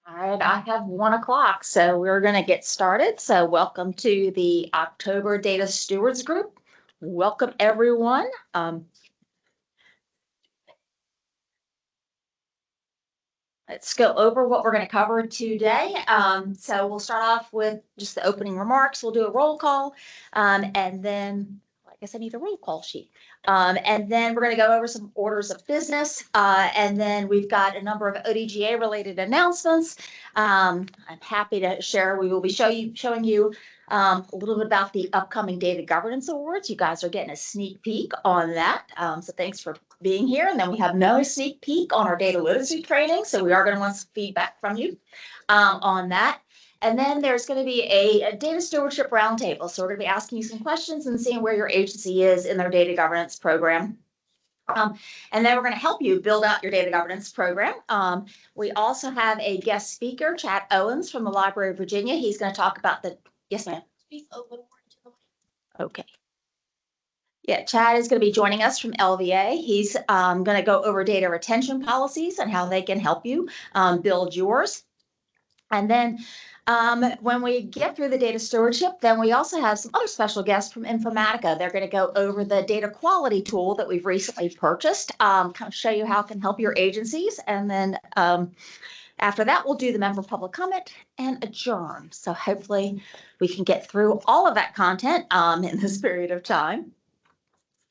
All right, I have 1 o'clock, so we're going to get started. So welcome to the October Data Stewards Group. Welcome, everyone. Let's go over what we're going to cover today. So we'll start off with just the opening remarks. We'll do a roll call, and then I guess I need a roll call sheet. And then we're going to go over some orders of business, and then we've got a number of ODGA related announcements. I'm happy to share. We will be showing you a little bit about the upcoming Data Governance Awards. You guys are getting a sneak peek on that. So thanks for being here. And then we have another sneak peek on our data literacy training. So we are going to want some feedback from you on that. And then there's going to be a data stewardship roundtable. So we're going to be asking you some questions and seeing where your agency is in their data governance program. And then we're going to help you build out your data governance program. We also have a guest speaker, Chad Owens from the Library of Virginia. He's going to talk about the, yes, ma'am. Speak a little more into the mic. Okay. Yeah, Chad is going to be joining us from LVA. He's going to go over data retention policies and how they can help you build yours. And then when we get through the data stewardship, then we also have some other special guests from Informatica. They're going to go over the data quality tool that we've recently purchased, kind of show you how it can help your agencies. And then after that, we'll do the member public comment and adjourn. So hopefully we can get through all of that content in this period of time.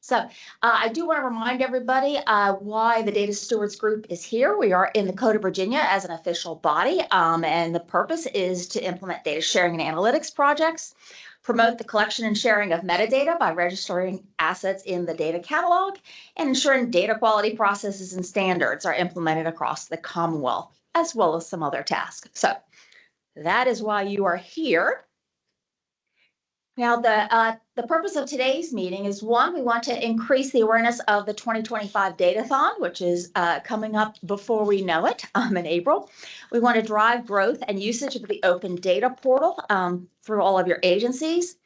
So I do want to remind everybody why the Data Stewards Group is here. We are in the Code of Virginia as an official body, and the purpose is to implement data sharing and analytics projects, promote the collection and sharing of metadata by registering assets in the data catalog, and ensuring data quality processes and standards are implemented across the Commonwealth, as well as some other tasks. So that is why you are here. Now, the purpose of today's meeting is, one, we want to increase the awareness of the 2025 Datathon, which is coming up before we know it in April. We want to drive growth and usage of the open data portal through all of your agencies.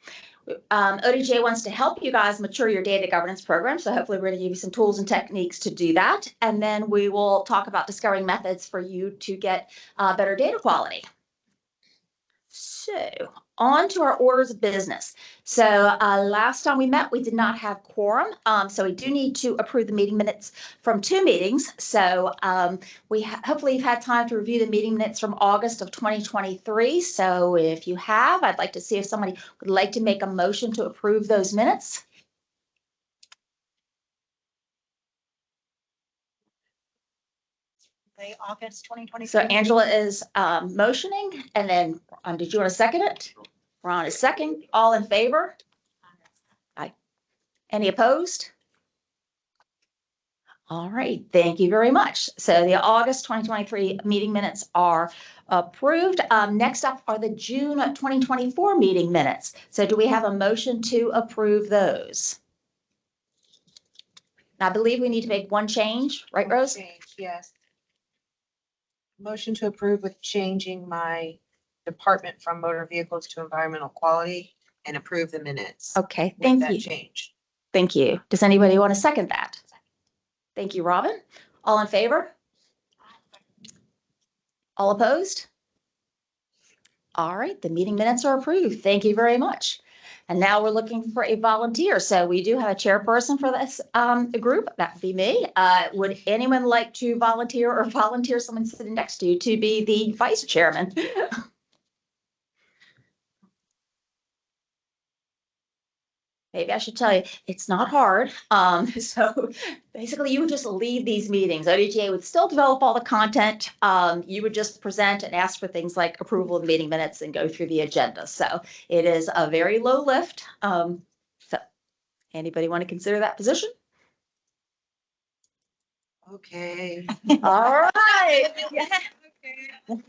ODGA wants to help you guys mature your data governance program. So hopefully we're going to give you some tools and techniques to do that. And then we will talk about discovering methods for you to get better data quality. So on to our orders of business. So last time we met, we did not have quorum. So we do need to approve the meeting minutes from 2 meetings. So we hopefully you've had time to review the meeting minutes from August of 2023. So if you have, I'd like to see if somebody would like to make a motion to approve those minutes. August 2023. So Angela is motioning, and then did you want to second it? Ron is second. All in favor? Aye. Any opposed? All right, thank you very much. So the August 2023 meeting minutes are approved. Next up are the June 2024 meeting minutes. So do we have a motion to approve those? I believe we need to make one change, right, Rose? Change, yes. Motion to approve with changing my department from motor vehicles to environmental quality and approve the minutes. Okay, with thank that you. change. Thank you. Does anybody want to second that? Thank you, Robin. All in favor? All opposed? All right, the meeting minutes are approved. Thank you very much. And now we're looking for a volunteer. So we do have a chairperson for this group. That would be me. Would anyone like to volunteer or volunteer someone sitting next to you to be the vice chairman? Maybe I should tell you, it's not hard. So basically you would just lead these meetings. ODGA would still develop all the content. You would just present and ask for things like approval of the meeting minutes and go through the agenda. So it is a very low lift. So anybody want to consider that position? Okay. All right. Okay.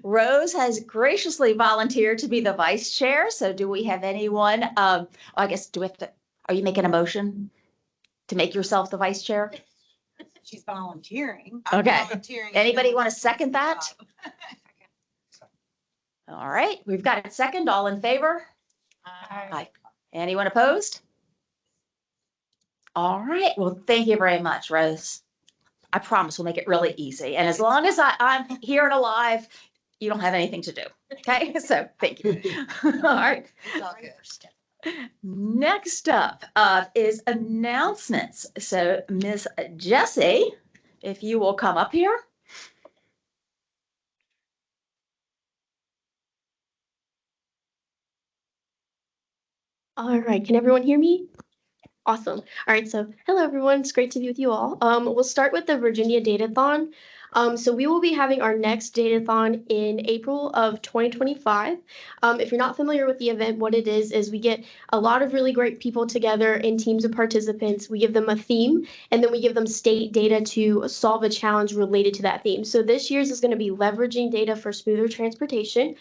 Rose has graciously volunteered to be the vice chair. So do we have anyone? I guess, do we have to, are you making a motion to make yourself the vice chair? She's volunteering. Okay. Anybody want to second that? All right, we've got a second. All in favor? Aye. Anyone opposed? All right, well, thank you very much, Rose. I promise we'll make it really easy. And as long as I'm here and alive, you don't have anything to do. Okay, so thank you. All right. It's all good. Next up is announcements. So Miss Jessie, if you will come up here. All right, can everyone hear me? Awesome. All right, so hello everyone. It's great to be with you all. We'll start with the Virginia Datathon. So we will be having our next Datathon in April of 2025. If you're not familiar with the event, what it is we get a lot of really great people together in teams of participants. We give them a theme, and then we give them state data to solve a challenge related to that theme. So this year's is going to be leveraging data for smoother transportation.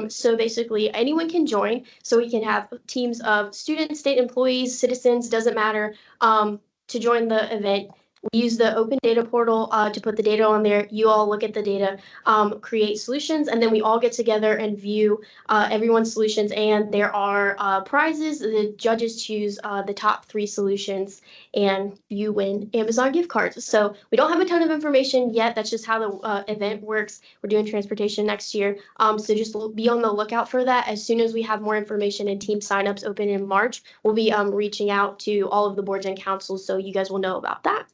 So basically anyone can join, so we can have teams of students, state employees, citizens, doesn't matter, to join the event. We use the open data portal to put the data on there. You all look at the data, create solutions, and then we all get together and view everyone's solutions. And there are prizes. The judges choose the top 3 solutions, and you win Amazon gift cards. So we don't have a ton of information yet. That's just how the event works. We're doing transportation next year. So just be on the lookout for that. As soon as we have more information and team signups open in March, we'll be reaching out to all of the boards and councils, so you guys will know about that.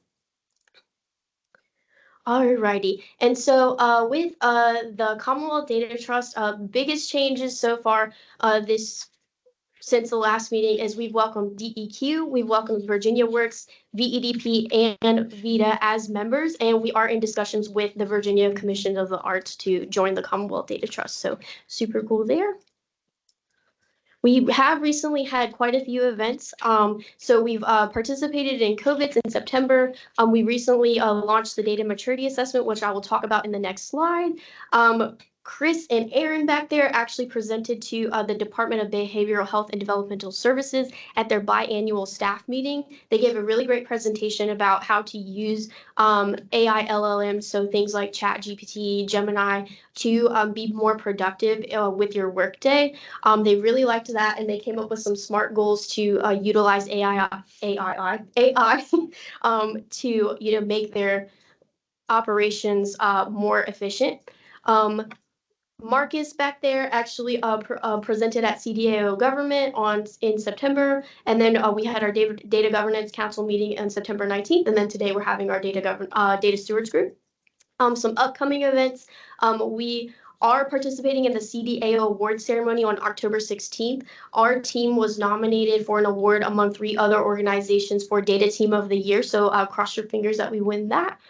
Alrighty, and so with the Commonwealth Data Trust, biggest changes so far since the last meeting is we've welcomed DEQ, we've welcomed Virginia Works, VEDP, and VITA as members, and we are in discussions with the Virginia Commission of the Arts to join the Commonwealth Data Trust. So super cool there. We have recently had quite a few events. So we've participated in COVIDs in September. We recently launched the data maturity assessment, which I will talk about in the next slide. Chris and Aaron back there actually presented to the Department of Behavioral Health and Developmental Services at their biannual staff meeting. They gave a really great presentation about how to use AI LLMs, so things like ChatGPT, Gemini, to be more productive with your workday. They really liked that, and they came up with some SMART goals to utilize AI to make their operations more efficient. Marcus back there actually presented at CDAO government in September, and then we had our data governance council meeting on September 19th, and then today we're having our data stewards group. Some upcoming events, we are participating in the CDAO award ceremony on October 16th. Our team was nominated for an award among 3 other organizations for Data Team of the Year, so cross your fingers that we win that.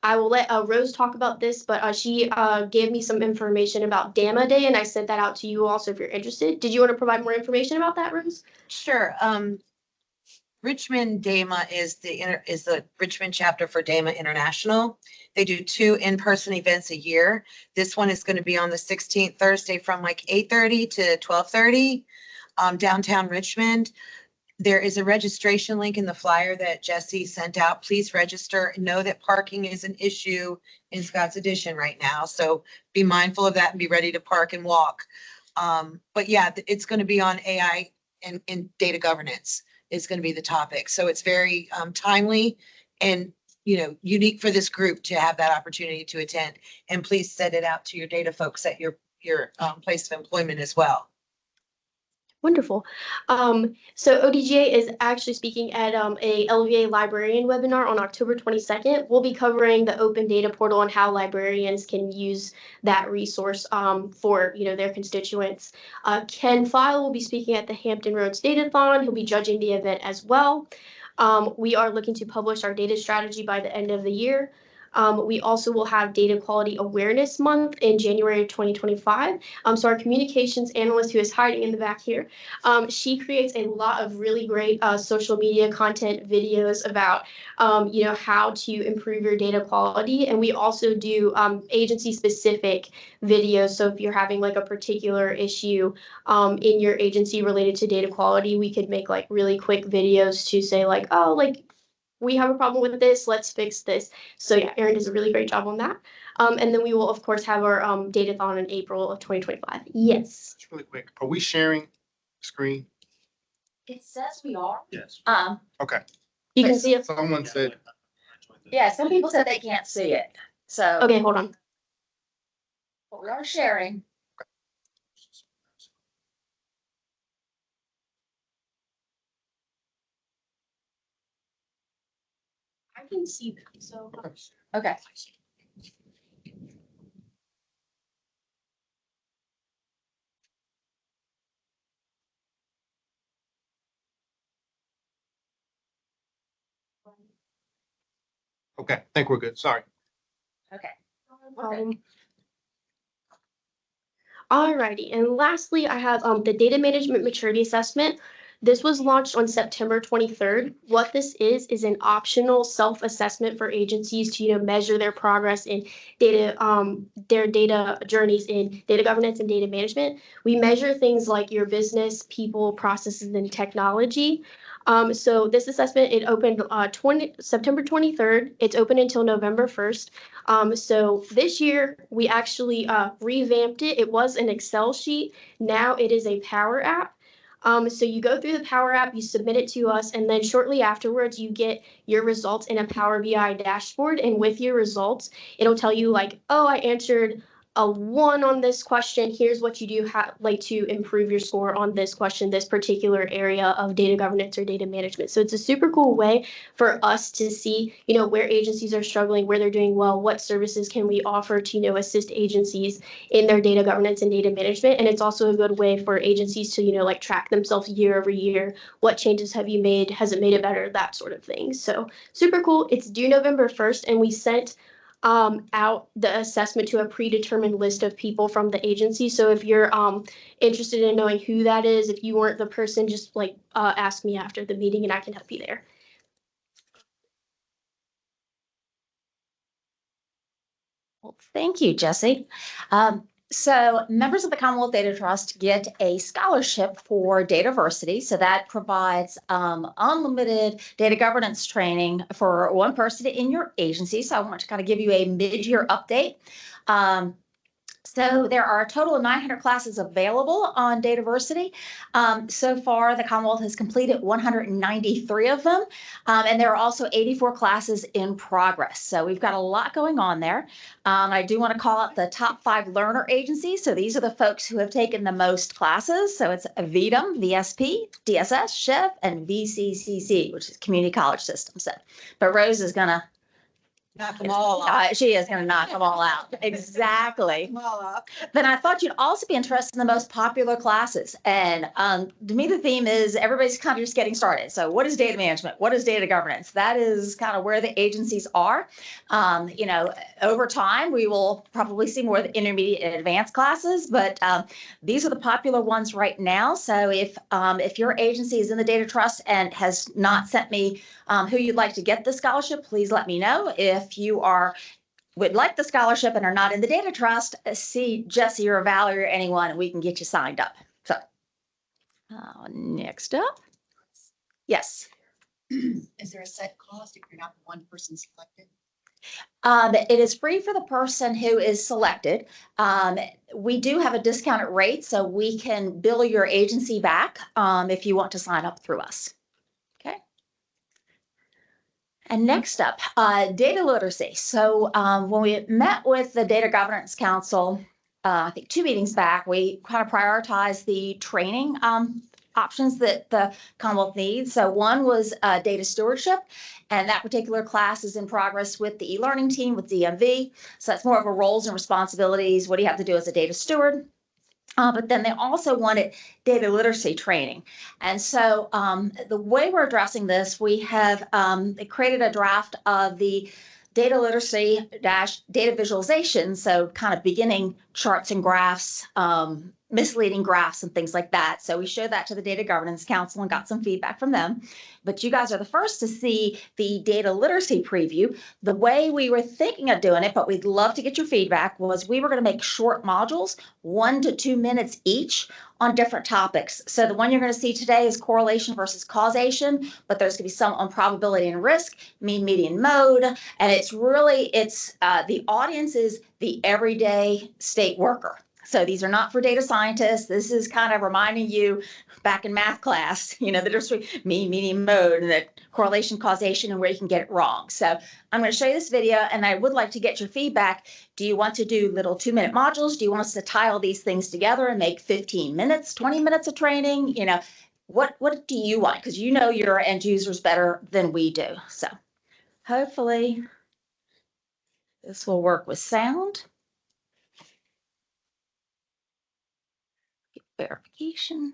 I will let Rose talk about this, but she gave me some information about DAMA Day, and I sent that out to you also if you're interested. Did you want to provide more information about that, Rose? Sure. Richmond DAMA is the Richmond chapter for DAMA International. They do 2 in-person events a year. This one is going to be on the 16th, Thursday, from like 8:30 to 12:30, downtown Richmond. There is a registration link in the flyer that Jesse sent out. Please register. Know that parking is an issue in Scott's Addition right now, so be mindful of that and be ready to park and walk. But yeah, it's going to be on AI and data governance is going to be the topic. So it's very timely and unique for this group to have that opportunity to attend. And please send it out to your data folks at your place of employment as well. Wonderful. So ODGA is actually speaking at a LVA librarian webinar on October 22nd. We'll be covering the open data portal and how librarians can use that resource for their constituents. Ken File will be speaking at the Hampton Roads Datathon. He'll be judging the event as well. We are looking to publish our data strategy by the end of the year. We also will have Data Quality Awareness Month in January of 2025. So our communications analyst, who is hiding in the back here, she creates a lot of really great social media content videos about how to improve your data quality. And we also do agency-specific videos. So if you're having like a particular issue in your agency related to data quality, we could make like really quick videos to say like, oh, like, we have a problem with this, let's fix this. So yeah, Erin does a really great job on that. And then we will, of course, have our Datathon in April of 2025. Yes. Just really quick, are we sharing screen? It says we are. Yes. Um, Okay. You can see it. Someone said, Yeah, some people said they can't see it. So Okay, hold on. but we are sharing. I can see them, so. Okay. Okay, I think we're good. Sorry. Okay. Alrighty, and lastly, I have the data management maturity assessment. This was launched on September 23rd. What this is an optional self-assessment for agencies to measure their progress in their data journeys in data governance and data management. We measure things like your business, people, processes, and technology. So this assessment, it opened September 23rd. It's open until November 1st. So this year we actually revamped it. It was an Excel sheet. Now it is a Power App. So you go through the Power App, you submit it to us, and then shortly afterwards you get your results in a Power BI dashboard. And with your results, it'll tell you like, oh, I answered a 1 on this question. Here's what you do like to improve your score on this question, this particular area of data governance or data management. So it's a super cool way for us to see, where agencies are struggling, where they're doing well, what services can we offer to, assist agencies in their data governance and data management. And it's also a good way for agencies to, like track themselves year over year. What changes have you made? Has it made it better? That sort of thing. So super cool. It's due November 1st, and we sent out the assessment to a predetermined list of people from the agency. So if you're interested in knowing who that is, if you weren't the person, just like ask me after the meeting and I can help you there. Well, thank you, Jesse. So members of the Commonwealth Data Trust get a scholarship for Dataversity. So that provides unlimited data governance training for one person in your agency. So I want to kind of give you a mid-year update. So there are a total of 900 classes available on Dataversity. So far, the Commonwealth has completed 193 of them, and there are also 84 classes in progress. So we've got a lot going on there. I do want to call out the top 5 learner agencies. So these are the folks who have taken the most classes. So it's VDM, VSP, DSS, SHIV, and VCCC, which is Community College System. So, but Rose is going to Knock them all off. she is going to knock them all out. Exactly. Them all off. But I thought you'd also be interested in the most popular classes. And to me, the theme is everybody's kind of just getting started. So what is data management? What is data governance? That is kind of where the agencies are. Over time, we will probably see more of the intermediate and advanced classes, but these are the popular ones right now. So if your agency is in the data trust and has not sent me who you'd like to get the scholarship, please let me know. If you would like the scholarship and are not in the data trust, see Jesse or Valerie or anyone, and we can get you signed up. So next up. Yes. Is there a set cost if you're not one person selected? It is free for the person who is selected. We do have a discounted rate, so we can bill your agency back if you want to sign up through us. Okay. And next up, data literacy. So when we met with the Data Governance Council, I think 2 meetings back, we kind of prioritized the training options that the Commonwealth needs. So one was data stewardship, and that particular class is in progress with the e-learning team with DMV. So that's more of a roles and responsibilities. What do you have to do as a data steward? But then they also wanted data literacy training. And so the way we're addressing this, we have created a draft of the data literacy data visualization. So kind of beginning charts and graphs, misleading graphs and things like that. So we showed that to the Data Governance Council and got some feedback from them. But you guys are the first to see the data literacy preview. The way we were thinking of doing it, but we'd love to get your feedback, was we were going to make short modules, 1 to 2 minutes each, on different topics. So the one you're going to see today is correlation versus causation, but there's going to be some on probability and risk, mean, median, mode, and it's the audience is the everyday state worker. So these are not for data scientists. This is kind of reminding you back in math class, the difference between mean, median, mode, and the correlation, causation, and where you can get it wrong. So I'm going to show you this video, and I would like to get your feedback. Do you want to do little 2-minute modules? Do you want us to tie all these things together and make 15 minutes, 20 minutes of training? What do you want? Because your end users better than we do. So hopefully this will work with sound. Verification.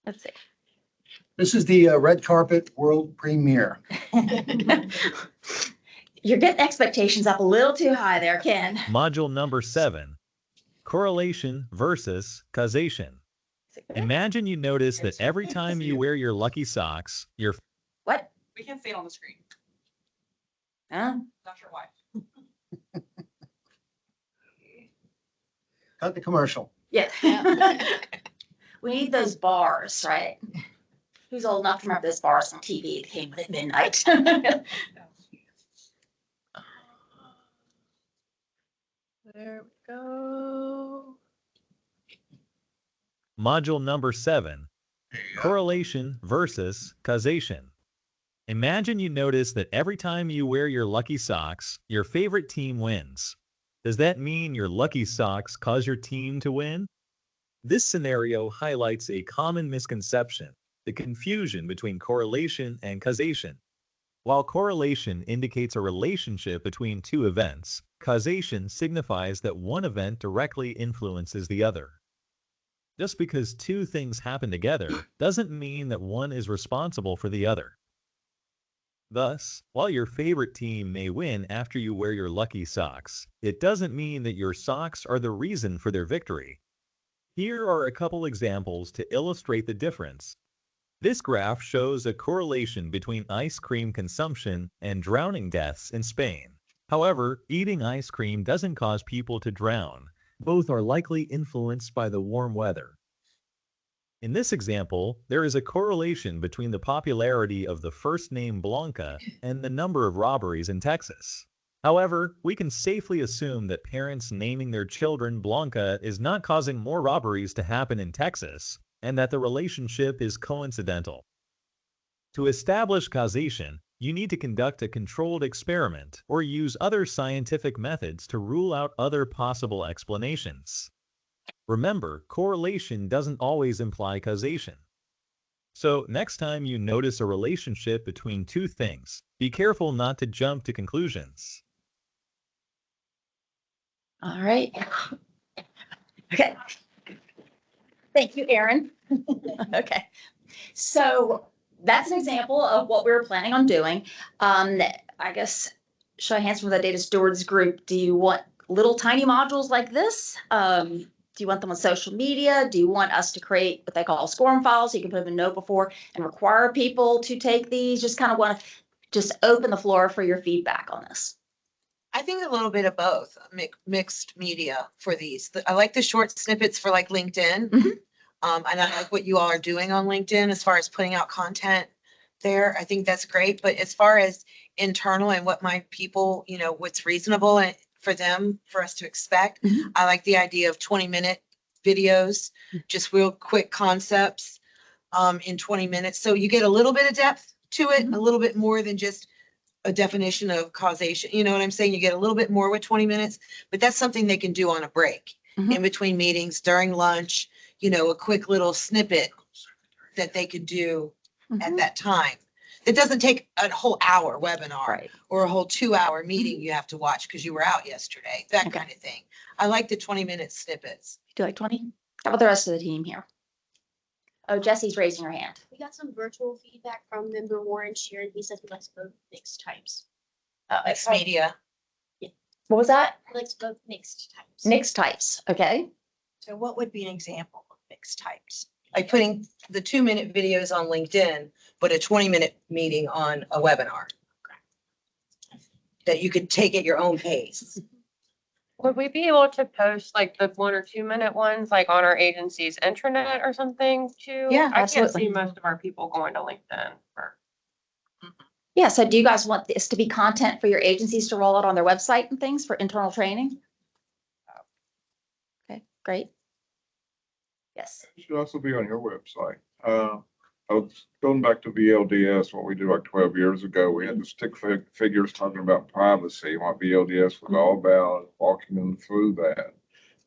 Let's see. This is the red carpet world premiere. You're getting expectations up a little too high there, Ken. Module number 7, correlation versus causation. Imagine you notice that every time you wear your lucky socks, your What? We can't see it on the screen. Huh? Not sure why. Cut the commercial. Yeah. We need those bars, right? Who's old enough to remember those bars on TV that came at midnight? There we go. module number 7, correlation versus causation. Imagine you notice that every time you wear your lucky socks, your favorite team wins. Does that mean your lucky socks cause your team to win? This scenario highlights a common misconception, the confusion between correlation and causation. While correlation indicates a relationship between two events, causation signifies that one event directly influences the other. Just because two things happen together doesn't mean that one is responsible for the other. Thus, while your favorite team may win after you wear your lucky socks, it doesn't mean that your socks are the reason for their victory. Here are a couple examples to illustrate the difference. This graph shows a correlation between ice cream consumption and drowning deaths in Spain. However, eating ice cream doesn't cause people to drown. Both are likely influenced by the warm weather. In this example, there is a correlation between the popularity of the first name Blanca and the number of robberies in Texas. However, we can safely assume that parents naming their children Blanca is not causing more robberies to happen in Texas, and that the relationship is coincidental. To establish causation, you need to conduct a controlled experiment or use other scientific methods to rule out other possible explanations. Remember, correlation doesn't always imply causation. So next time you notice a relationship between two things, be careful not to jump to conclusions. All right. Okay. Thank you, Erin. Okay. So that's an example of what we were planning on doing. I guess, show of hands from the Data Stewards group. Do you want little tiny modules like this? Do you want them on social media? Do you want us to create what they call SCORM files? So you can put them in Note before and require people to take these. Just kind of want to just open the floor for your feedback on this. I think a little bit of both, mixed media for these. I like the short snippets for like LinkedIn. Mhm. And I like what you all are doing on LinkedIn as far as putting out content there. I think that's great. But as far as internal and what my people, what's reasonable and for them, for us to expect, Mhm. I like the idea of 20-minute videos, just real quick concepts in 20 minutes. So you get a little bit of depth to it, a little bit more than just a definition of causation. You know what I'm saying? You get a little bit more with 20 minutes, but that's something they can do on a break Mhm. in between meetings, during lunch, a quick little snippet that they could do at Mhm. that time. It doesn't take a whole hour webinar Right. or a whole 2-hour meeting you have to watch because you were out yesterday, that Okay. kind of thing. I like the 20-minute snippets. Do you like 20? How about the rest of the team here? Oh, Jesse's raising her hand. We got some virtual feedback from member Warren Sheeran. He says he likes both mixed types. Mixed media. What was that? He likes both mixed types. Mixed types. Okay. So what would be an example of mixed types? Like putting the 2-minute videos on LinkedIn, but a 20-minute meeting on a webinar. That you could take at your own pace. Would we be able to post like the 1 or 2 minute ones, like on our agency's intranet or something too? Yeah, I can't absolutely. see most of our people going to LinkedIn for Yeah, so do you guys want this to be content for your agencies to roll out on their website and things for internal training? Okay, great. Yes. It should also be on your website. I was going back to VLDS, what we did like 12 years ago. We had the stick figures talking about privacy, what VLDS was all about, walking them through that.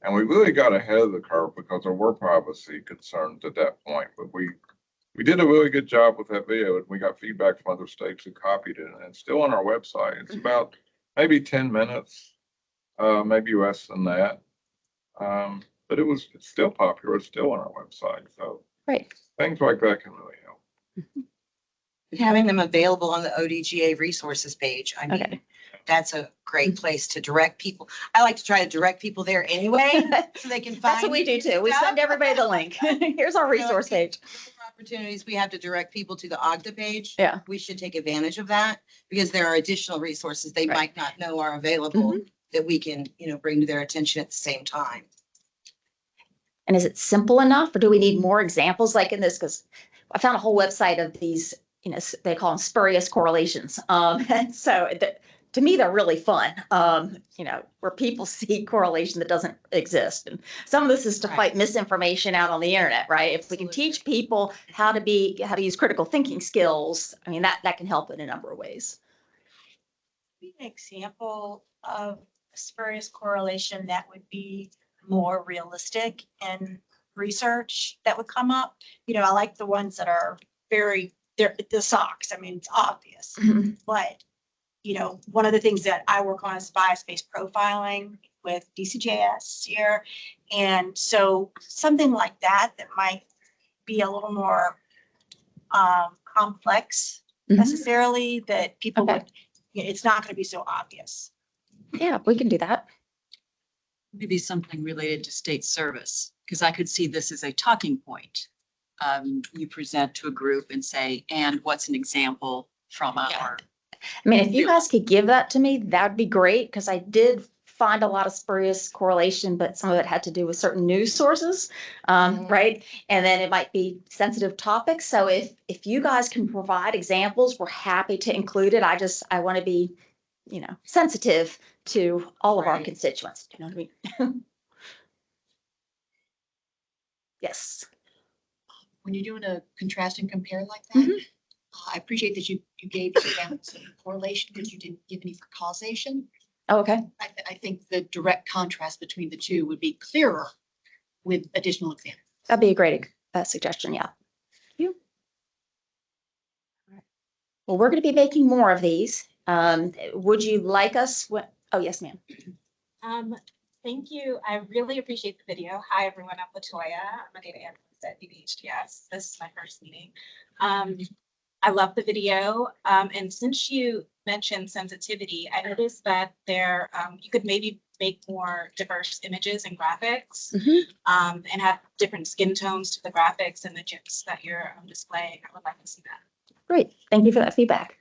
And we really got ahead of the curve because there were privacy concerns at that point. But we did a really good job with that video, and we got feedback from other states who copied it. And it's still on our website. It's about maybe 10 minutes, maybe less than that. But it's still popular. It's still on our website. So Right. things like that can really help. Having them available on the ODGA resources page. I mean, Okay. that's a great place to direct people. I like to try to direct people there anyway, so they can find. That's what we do too. We stuff. send everybody the link. Here's our resource page. Opportunities we have to direct people to the OGDA page. Yeah. We should take advantage of that because there are additional resources they Right. might not know are available that we can, bring to their attention at the same time. And is it simple enough or do we need more examples like in this? Because I found a whole website of these, they call them spurious correlations. And so to me, they're really fun, where people see correlation that doesn't exist. And some of this is to Right. fight misinformation out on the internet, right? If we can teach people how to use critical thinking skills, I mean, that can help in a number of ways. Be an example of spurious correlation that would be more realistic in research that would come up. I like the ones that are they're the socks. I mean, it's obvious, but one of the things that I work on is bias-based profiling with DCJS here. And so something like that might be a little more complex necessarily that people Okay. would, it's not going to be so obvious. Yeah, we can do that. Maybe something related to state service, because I could see this as a talking point. You present to a group and say, and what's an example from our. I mean, if you guys could give that to me, that'd be great, because I did find a lot of spurious correlation, but some of it had to do with certain news sources, right? And then it might be sensitive topics. So if you guys can provide examples, we're happy to include it. I want to be, sensitive to all of our Right. constituents. Do you know what I mean? Yes. When you're doing a contrast and compare like that, I appreciate that you gave examples of correlation, but you didn't give any for causation. Oh, okay. I think the direct contrast between the two would be clearer with additional examples. That'd be a great suggestion. Yeah. Thank you. All right. Well, we're going to be making more of these. Would you like us? Oh, yes, ma'am. Thank you. I really appreciate the video. Hi, everyone. I'm Latoya. I'm a data analyst at DBHTS. This is my first meeting. I love the video. And since you mentioned sensitivity, I noticed that there you could maybe make more diverse images and graphics and have different skin tones to the graphics and the GIFs that you're displaying. I would like to see that. Great. Thank you for that feedback.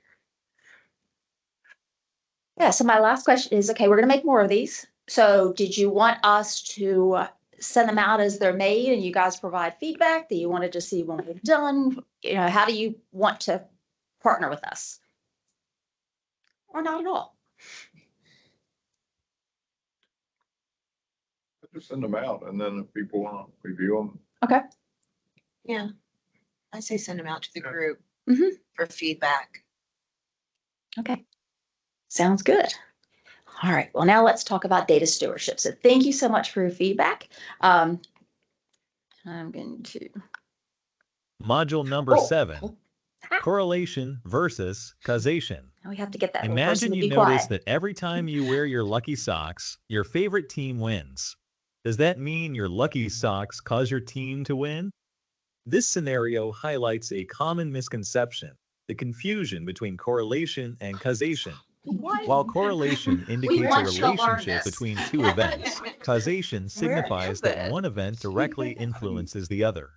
Yeah, so my last question is, okay, we're going to make more of these. So did you want us to send them out as they're made and you guys provide feedback? Do you want to just see when we're done? How do you want to partner with us? Or not at all? Just send them out, and then if people want to review them. Okay. Yeah. I say send them out to the group Mhm. for feedback. Okay. Sounds good. All right. Well, now let's talk about data stewardship. So thank you so much for your feedback. I'm going to. Module number Oh, 7, oh. correlation versus causation. Now we have to get that little person Imagine to you be notice quiet. that every time you wear your lucky socks, your favorite team wins. Does that mean your lucky socks cause your team to win? This scenario highlights a common misconception, the confusion between correlation and causation. While correlation indicates a want you to learn relationship this. between two events, causation signifies that this? one event directly influences the other.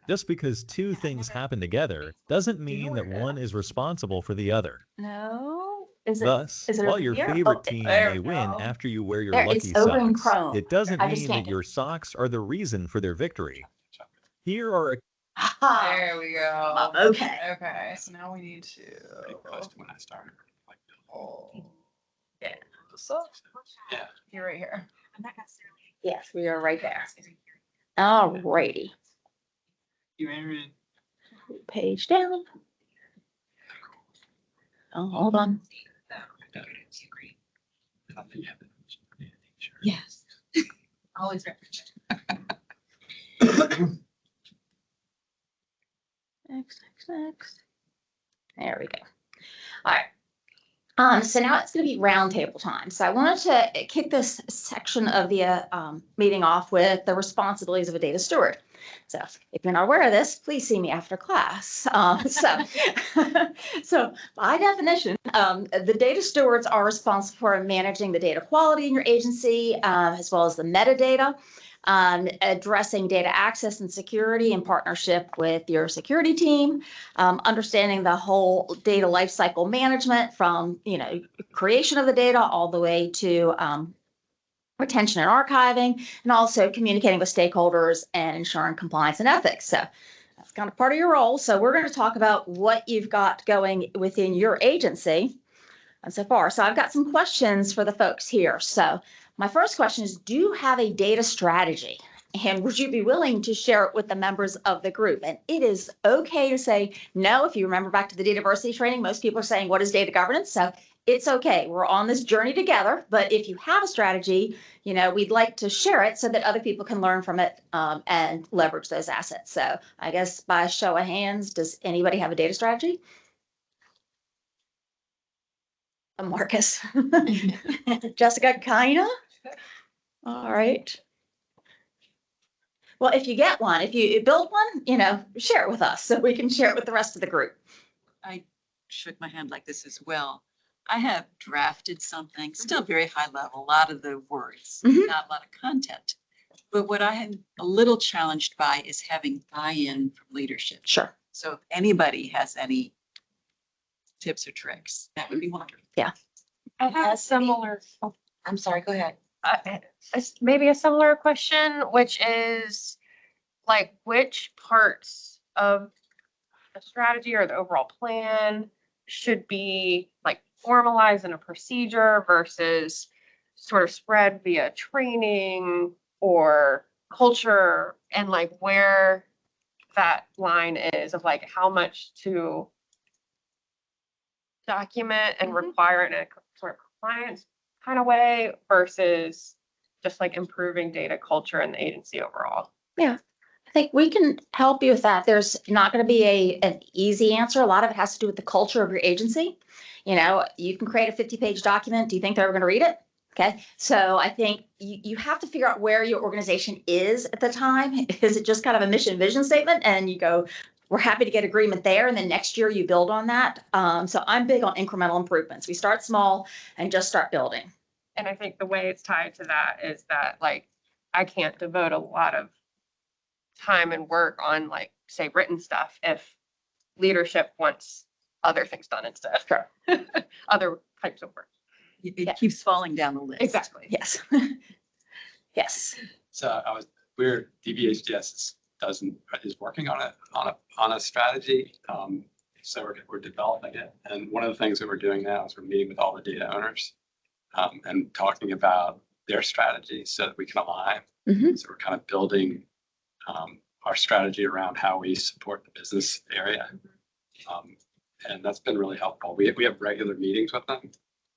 Just because two things happen together doesn't mean that one is responsible for the other. No. Is it? Thus, is it while over your here? favorite Oh, team there may we win go. after you wear your There, lucky it's over in socks, Chrome. it doesn't I just mean can't that your socks are the reason for their victory. Here are There we go. Okay. Okay, so now we need to. When I started. Yeah. So, Yeah. you're right here. I'm not necessarily. Yes, we are right there. All righty. You Aaron. Page down. Oh, hold on. Yes. Always. Next. There we go. All right. So now it's going to be roundtable time. So I wanted to kick this section of the meeting off with the responsibilities of a data steward. So if you're not aware of this, please see me after class. So by definition, the data stewards are responsible for managing the data quality in your agency, as well as the metadata, addressing data access and security in partnership with your security team, understanding the whole data lifecycle management from, creation of the data all the way to retention and archiving, and also communicating with stakeholders and ensuring compliance and ethics. So that's kind of part of your role. So we're going to talk about what you've got going within your agency so far. So I've got some questions for the folks here. So my first question is, do you have a data strategy? And would you be willing to share it with the members of the group? And it is okay to say no. If you remember back to the data diversity training, most people are saying, what is data governance? So it's okay. We're on this journey together. But if you have a strategy, we'd like to share it so that other people can learn from it and leverage those assets. So I guess by show of hands, does anybody have a data strategy? Marcus. Jessica, kinda? All right. Well, if you get one, if you build one, share it with us so we can share it with the rest of the group. I shook my hand like this as well. I have drafted something, still very high level, a lot of the words, Mhm. not a lot of content. But what I am a little challenged by is having buy-in from leadership. Sure. So if anybody has any tips or tricks, that would be wonderful. Yeah. I have a similar, I'm sorry, go ahead. maybe a similar question, which is like which parts of the strategy or the overall plan should be like formalized in a procedure versus sort of spread via training or culture, and like where that line is of like how much to document and require in a sort of compliance kind of way versus just like improving data culture in the agency overall. Yeah. I think we can help you with that. There's not going to be an easy answer. A lot of it has to do with the culture of your agency. You can create a 50-page document. Do you think they're going to read it? Okay. So I think you have to figure out where your organization is at the time. Is it just kind of a mission vision statement and you go, we're happy to get agreement there, and then next year you build on that. So I'm big on incremental improvements. We start small and just start building. And I think the way it's tied to that is that like I can't devote a lot of time and work on like say written stuff if leadership wants other things done instead. Sure. Other types of work. It keeps falling down the list. Exactly. Yes. Yes. So DBHDS is working on a strategy. So we're developing it. And one of the things that we're doing now is we're meeting with all the data owners and talking about their strategy so that we can align. Mhm. So we're kind of building our strategy around how we support the business area. And that's been really helpful. We have regular meetings with them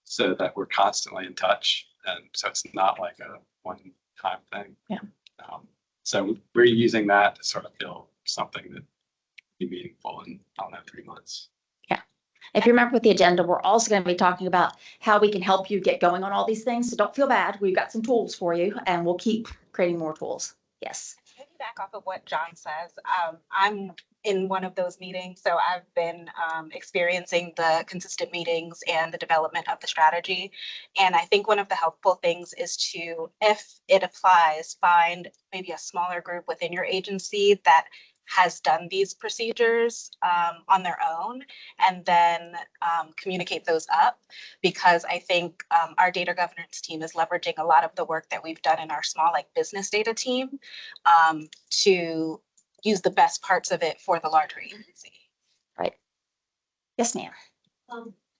so that we're constantly in touch. And so it's not like a one-time thing. Yeah. So we're using that to sort of build something that be meaningful in, 3 months. Yeah. If you remember with the agenda, we're also going to be talking about how we can help you get going on all these things. So don't feel bad. We've got some tools for you and we'll keep creating more tools. Yes. Back off of what John says, I'm in one of those meetings, so I've been experiencing the consistent meetings and the development of the strategy. And I think one of the helpful things is to, if it applies, find maybe a smaller group within your agency that has done these procedures on their own, and then communicate those up, because I think our data governance team is leveraging a lot of the work that we've done in our small business data team to use the best parts of it for the larger agency. Yes, ma'am.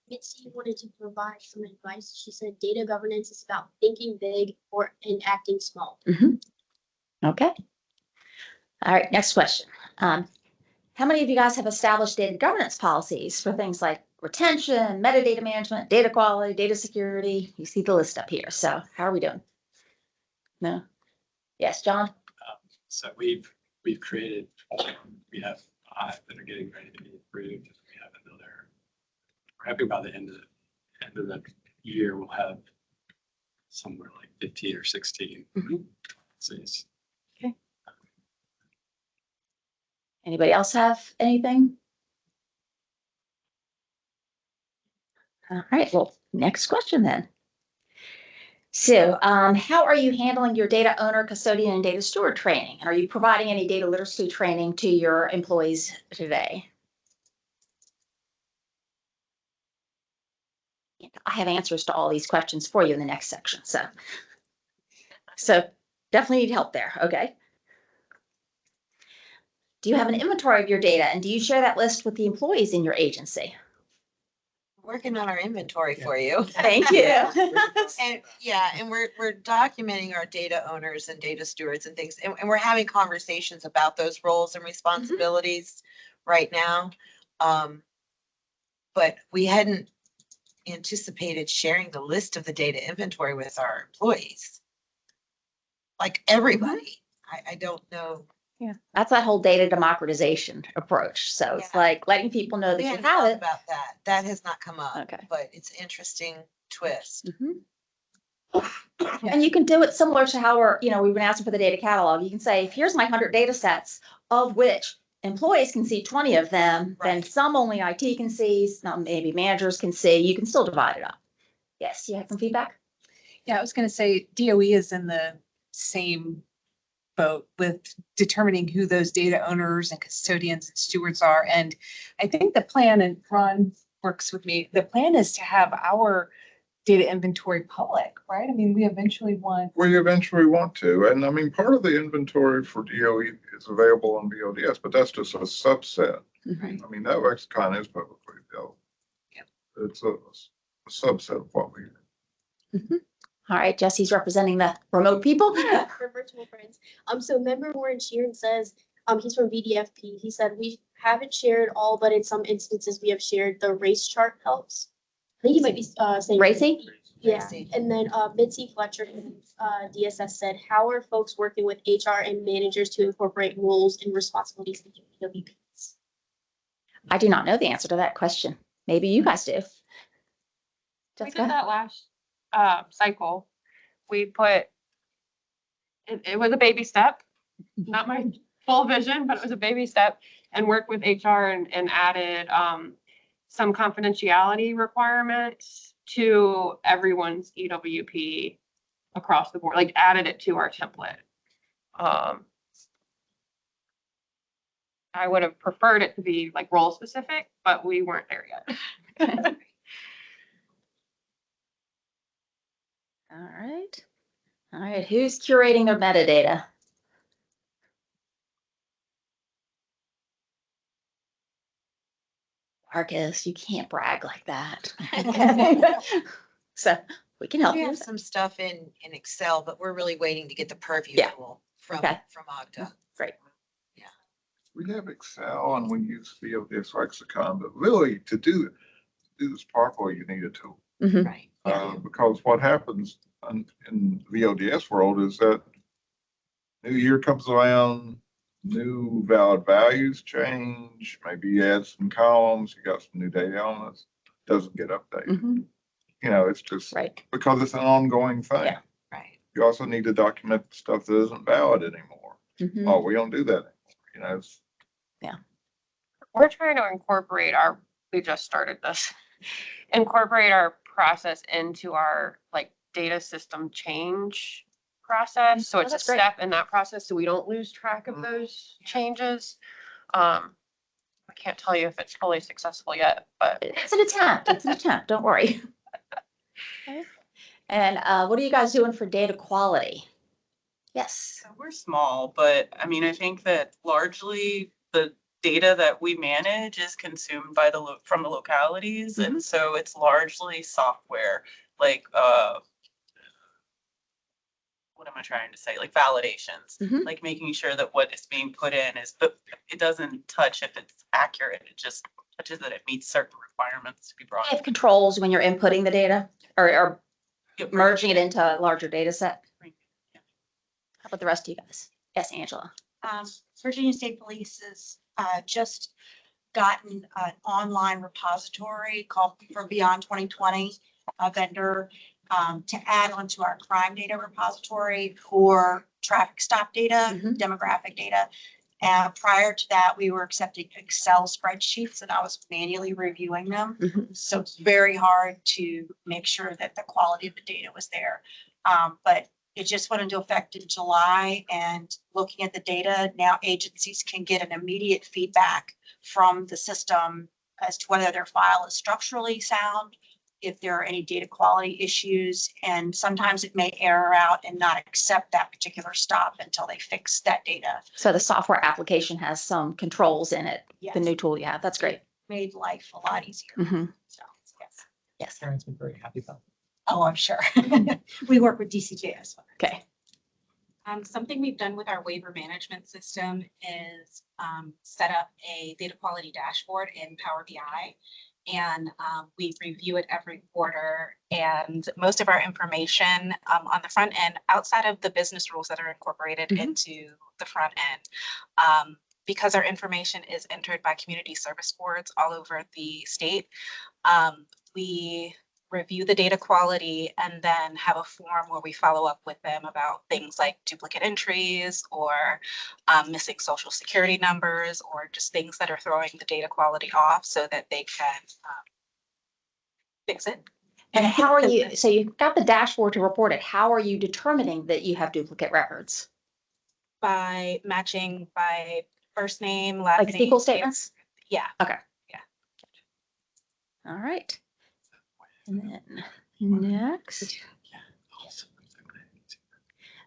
Mitzi wanted to provide some advice. She said data governance is about thinking big and acting small. Okay. All right, next question. How many of you guys have established data governance policies for things like retention, metadata management, data quality, data security? You see the list up here. So how are we doing? No? Yes, John? So we've created, we have 5 that are getting ready to be approved. We have another, we're hoping by the end of the year, we'll have somewhere like 15 or 16. So it's, Anybody else have anything? All right, well, next question then. So how are you handling your data owner, custodian, and data steward training? And are you providing any data literacy training to your employees today? I have answers to all these questions for you in the next section. So definitely need help there. Okay. Do you have an inventory of your data, and do you share that list with the employees in your agency? Working on our inventory for you. Thank you. And yeah, and we're documenting our data owners and data stewards and things, and we're having conversations about those roles and responsibilities right now. But we hadn't anticipated sharing the list of the data inventory with our employees. Like everybody. I don't know. Yeah, that's that whole data democratization approach. So it's Yeah. like letting people know that We you hadn't have thought it. about that. That has not come up. Okay. But it's an interesting twist. And you can do it similar to how we've been asking for the data catalog. You can say, here's my 100 data sets, of which employees can see 20 of them, then some only IT can see, some maybe managers can see. You can still divide it up. Yes, you had some feedback? Yeah, I was going to say DOE is in the same boat with determining who those data owners and custodians and stewards are. And I think the plan, and Ron works with me, the plan is to have our data inventory public, right? I mean, we eventually want to, and I mean, part of the inventory for DOE is available on BODS, but that's just a subset. Right. I mean, that lexicon is publicly available. Yeah. It's a subset of what we do. All right, Jesse's representing the remote people. For virtual friends. So member Warren Sheeran says, he's from VDFP. He said, we haven't shared all, but in some instances we have shared the race chart helps. I think he might be saying Racing? Yeah. Racing. And then Mitzi Fletcher from DSS said, how are folks working with HR and managers to incorporate roles and responsibilities into PWPs? I do not know the answer to that question. Maybe you guys do. We Jessica? did that last cycle. We put, it was a baby step, not my full vision, but it was a baby step, and worked with HR and added some confidentiality requirements to everyone's EWP across the board, like added it to our template. I would have preferred it to be like role specific, but we weren't there yet. All right. All right, who's curating their metadata? Marcus, you can't brag like that. So we can help We you. have some stuff in Excel, but we're really waiting to get the purview Yeah. tool from Okay. Okta. Great. We have Excel and we use BODS lexicon, but really to do this properly, you need a tool. Mhm. Right. Because what happens in the VODS world is that new year comes around, new valid values change, maybe you add some columns, you got some new data elements, doesn't get updated. Mhm. It's just Right. because it's an ongoing thing. Yeah. Right. You also need to document stuff that isn't valid anymore. Mhm. Oh, we don't do that anymore. We're trying to incorporate we just started this, incorporate our process into our like data system change process. So Oh, it's a that's great. step in that process so we don't lose track of those changes. I can't tell you if it's fully successful yet, but It's an attempt. It's an attempt. Don't worry. Okay. And what are you guys doing for data quality? Yes. So we're small, but I mean, I think that largely the data that we manage is consumed by from the localities. And so it's largely software, like, what am I trying to say? Like validations, like making sure that what is being put in is, but it doesn't touch if it's accurate. It just touches that it meets certain requirements to be brought. You have controls when you're inputting the data or merging it into a larger data set. How about the rest of you guys? Yes, Angela. Virginia State Police has just gotten an online repository called for Beyond 2020, a vendor to add onto our crime data repository for traffic stop data, demographic data. Prior to that, we were accepting Excel spreadsheets and I was manually reviewing them. So it's very hard to make sure that the quality of the data was there. But it just went into effect in July, and looking at the data, now agencies can get an immediate feedback from the system as to whether their file is structurally sound, if there are any data quality issues, and sometimes it may error out and not accept that particular stop until they fix that data. So the software application has some controls in it, Yes. the new tool you have. That's great. Made life a lot easier. So, yes. Yes. Parents been very happy about. Oh, I'm sure. We work with DCJS. Okay. Something we've done with our waiver management system is set up a data quality dashboard in Power BI. And we review it every quarter. And most of our information on the front end, outside of the business rules that are incorporated into the front end, because our information is entered by community service boards all over the state, we review the data quality and then have a form where we follow up with them about things like duplicate entries or missing social security numbers or just things that are throwing the data quality off so that they can fix it. And how are you, so you've got the dashboard to report it. How are you determining that you have duplicate records? By matching by first name, last Like name. SQL statements? Yeah. Okay. Yeah. All right. And then next.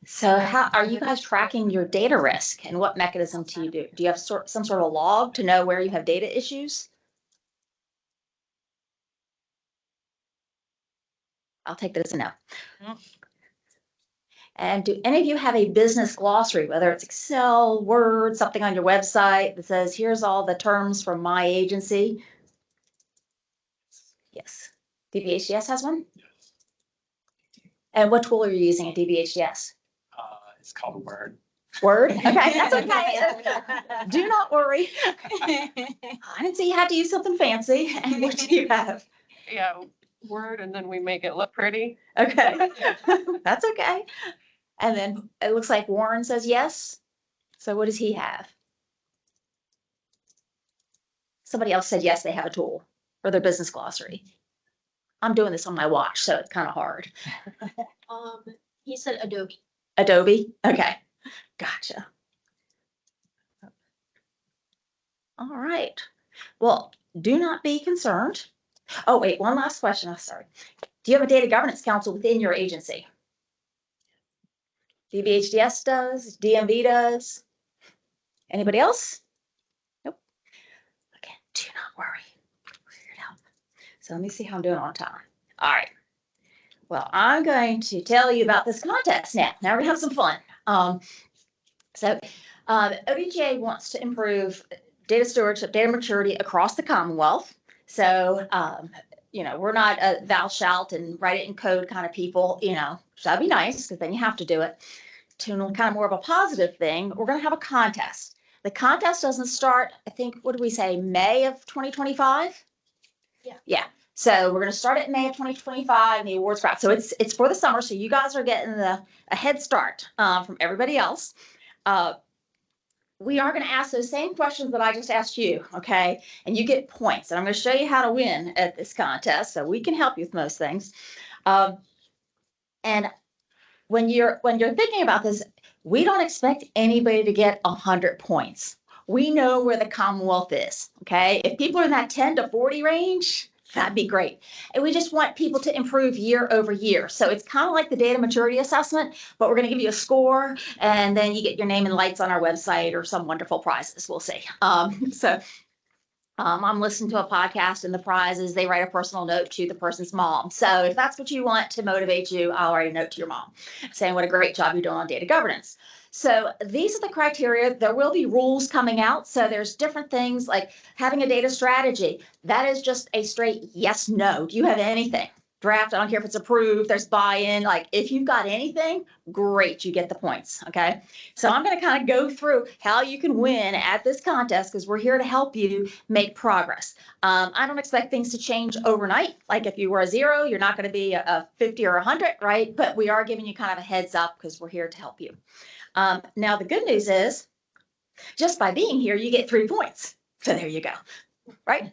So how are you guys tracking your data risk and what mechanism do you do? Do you have some sort of log to know where you have data issues? I'll take that as a no. And do any of you have a business glossary, whether it's Excel, Word, something on your website that says, here's all the terms from my agency? Yes. DBHDS has one? And what tool are you using at DBHDS? It's called Word. Word? Okay, that's okay. Do not worry. I didn't say you had to use something fancy. And what do you have? Yeah, Word, and then we make it look pretty. Okay, that's okay. And then it looks like Warren says yes. So what does he have? Somebody else said yes, they have a tool for their business glossary. I'm doing this on my watch, so it's kind of hard. He said Adobe. Adobe? Okay, gotcha. All right. Well, do not be concerned. Oh, wait, one last question. I'm sorry. Do you have a data governance council within your agency? DBHDS does, DMV does. Anybody else? Nope. Again, do not worry. We'll figure it out. So let me see how I'm doing on time. All right. Well, I'm going to tell you about this contest now. Now we're gonna have some fun. ODGA wants to improve data stewardship, data maturity across the Commonwealth. So, we're not a thou shalt and write it in code kind of people, so that'd be nice because then you have to do it. To kind of more of a positive thing, we're going to have a contest. The contest doesn't start, I think, what did we say, May of 2025? Yeah. So we're going to start at May of 2025 and the awards for, so it's for the summer. So you guys are getting a head start from everybody else. We are going to ask those same questions that I just asked you, okay? And you get points. And I'm going to show you how to win at this contest, so we can help you with most things. And when you're thinking about this, we don't expect anybody to get 100 points. We know where the Commonwealth is, okay? If people are in that 10 to 40 range, That'd be great. And we just want people to improve year over year. So it's kind of like the data maturity assessment, but we're going to give you a score and then you get your name and lights on our website or some wonderful prizes. We'll see. I'm listening to a podcast and the prizes, they write a personal note to the person's mom. So if that's what you want to motivate you, I'll write a note to your mom saying what a great job you're doing on data governance. So these are the criteria. There will be rules coming out. So there's different things like having a data strategy. That is just a straight yes, no. Do you have anything? Draft, I don't care if it's approved, there's buy-in. Like if you've got anything, great, you get the points. Okay. So I'm going to kind of go through how you can win at this contest because we're here to help you make progress. I don't expect things to change overnight. Like if you were a 0, you're not going to be a 50 or 100, right? But we are giving you kind of a heads up because we're here to help you. Now, the good news is just by being here, you get 3 points. So there you go, right?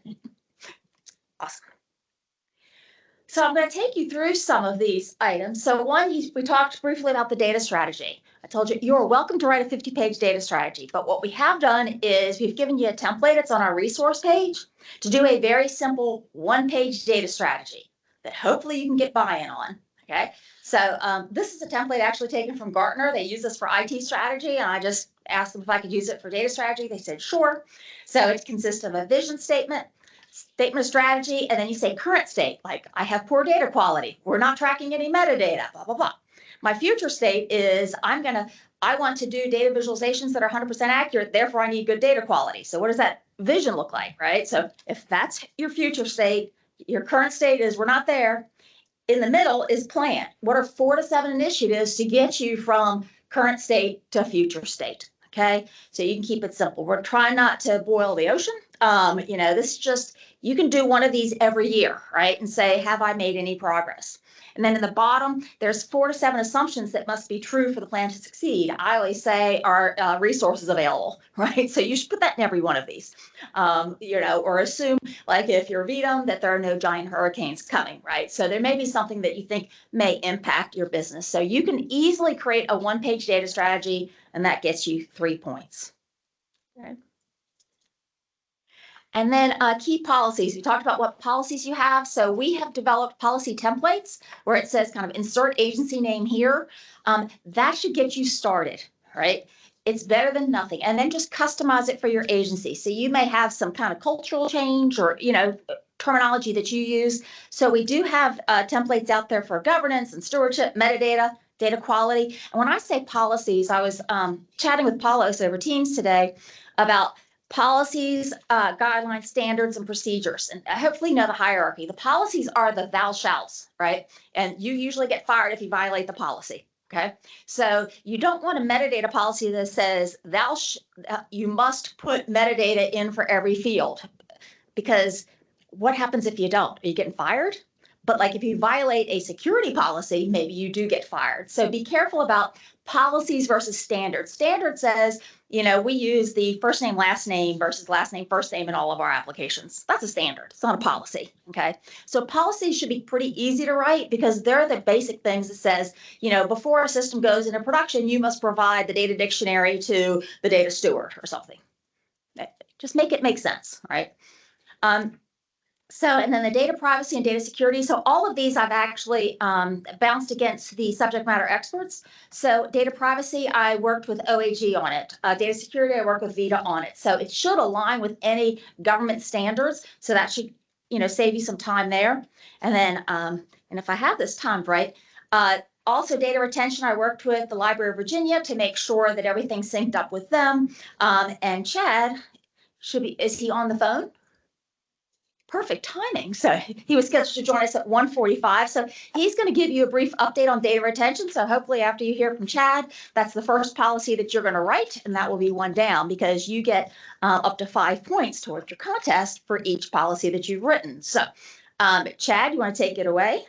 Awesome. So I'm going to take you through some of these items. So one, we talked briefly about the data strategy. I told you you're welcome to write a 50-page data strategy. But what we have done is we've given you a template. It's on our resource page to do a very simple 1-page data strategy that hopefully you can get buy-in on. Okay. So this is a template actually taken from Gartner. They use this for IT strategy. And I just asked them if I could use it for data strategy. They said, sure. So it consists of a vision statement of strategy, and then you say current state, like I have poor data quality. We're not tracking any metadata, blah, blah, blah. My future state is I want to do data visualizations that are 100% accurate. Therefore, I need good data quality. So what does that vision look like, right? So if that's your future state, your current state is we're not there. In the middle is plan. What are 4 to 7 initiatives to get you from current state to future state? Okay, so you can keep it simple. We're trying not to boil the ocean. This is just, you can do one of these every year, right? And say, have I made any progress? And then in the bottom, there's 4 to 7 assumptions that must be true for the plan to succeed. I always say, are resources available, right? So you should put that in every one of these, or assume, like if you're VTM, that there are no giant hurricanes coming, right? So there may be something that you think may impact your business. So you can easily create a 1-page data strategy, and that gets you 3 points. Okay. And then key policies. We talked about what policies you have. So we have developed policy templates where it says kind of insert agency name here. That should get you started, right? It's better than nothing. And then just customize it for your agency. So you may have some kind of cultural change or, terminology that you use. So we do have templates out there for governance and stewardship, metadata, data quality. And when I say policies, I was chatting with Paulos over Teams today about policies, guidelines, standards, and procedures. And hopefully you know the hierarchy. The policies are the thou shalls, right? And you usually get fired if you violate the policy. Okay. So you don't want a metadata policy that says you must put metadata in for every field, because what happens if you don't? Are you getting fired? But like if you violate a security policy, maybe you do get fired. So be careful about policies versus standards. Standard says, we use the first name, last name versus last name, first name in all of our applications. That's a standard. It's not a policy. Okay. So policies should be pretty easy to write because they're the basic things that says, before a system goes into production, you must provide the data dictionary to the data steward or something. Just make it make sense. Right. And then the data privacy and data security. So all of these I've actually bounced against the subject matter experts. So data privacy, I worked with OAG on it. Data security, I worked with VITA on it. So it should align with any government standards. So that should, save you some time there. And then, and if I have this timed right, also data retention, I worked with the Library of Virginia to make sure that everything's synced up with them. And Chad is he on the phone? Perfect timing. So he was scheduled to join us at 1:45. So he's going to give you a brief update on data retention. So hopefully after you hear from Chad, that's the first policy that you're going to write, and that will be 1 down because you get up to 5 points towards your contest for each policy that you've written. So Chad, you want to take it away?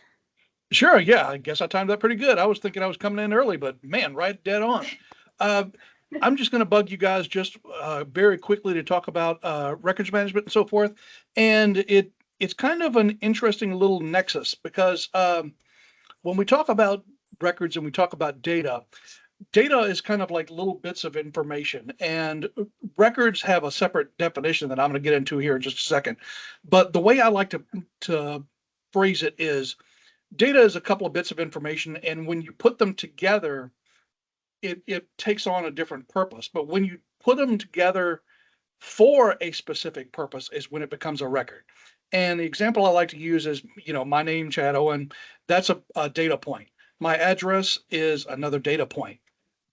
Sure. Yeah, I guess I timed that pretty good. I was thinking I was coming in early, but man, right dead on. I'm just going to bug you guys just very quickly to talk about records management and so forth. And it's kind of an interesting little nexus because when we talk about records and we talk about data, data is kind of like little bits of information, and records have a separate definition that I'm going to get into here in just a second. But the way I like to phrase it is data is a couple of bits of information, and when you put them together, it takes on a different purpose. But when you put them together for a specific purpose is when it becomes a record. And the example I like to use is, my name, Chad Owen, that's a data point. My address is another data point.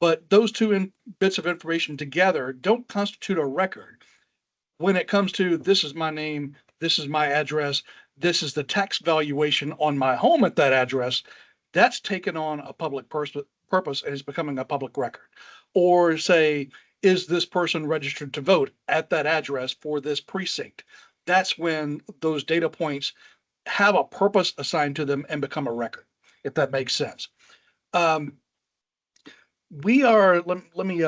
But those two bits of information together don't constitute a record. When it comes to this is my name, this is my address, this is the tax valuation on my home at that address, that's taken on a public purpose and is becoming a public record. Or say, is this person registered to vote at that address for this precinct? That's when those data points have a purpose assigned to them and become a record, if that makes sense. Let me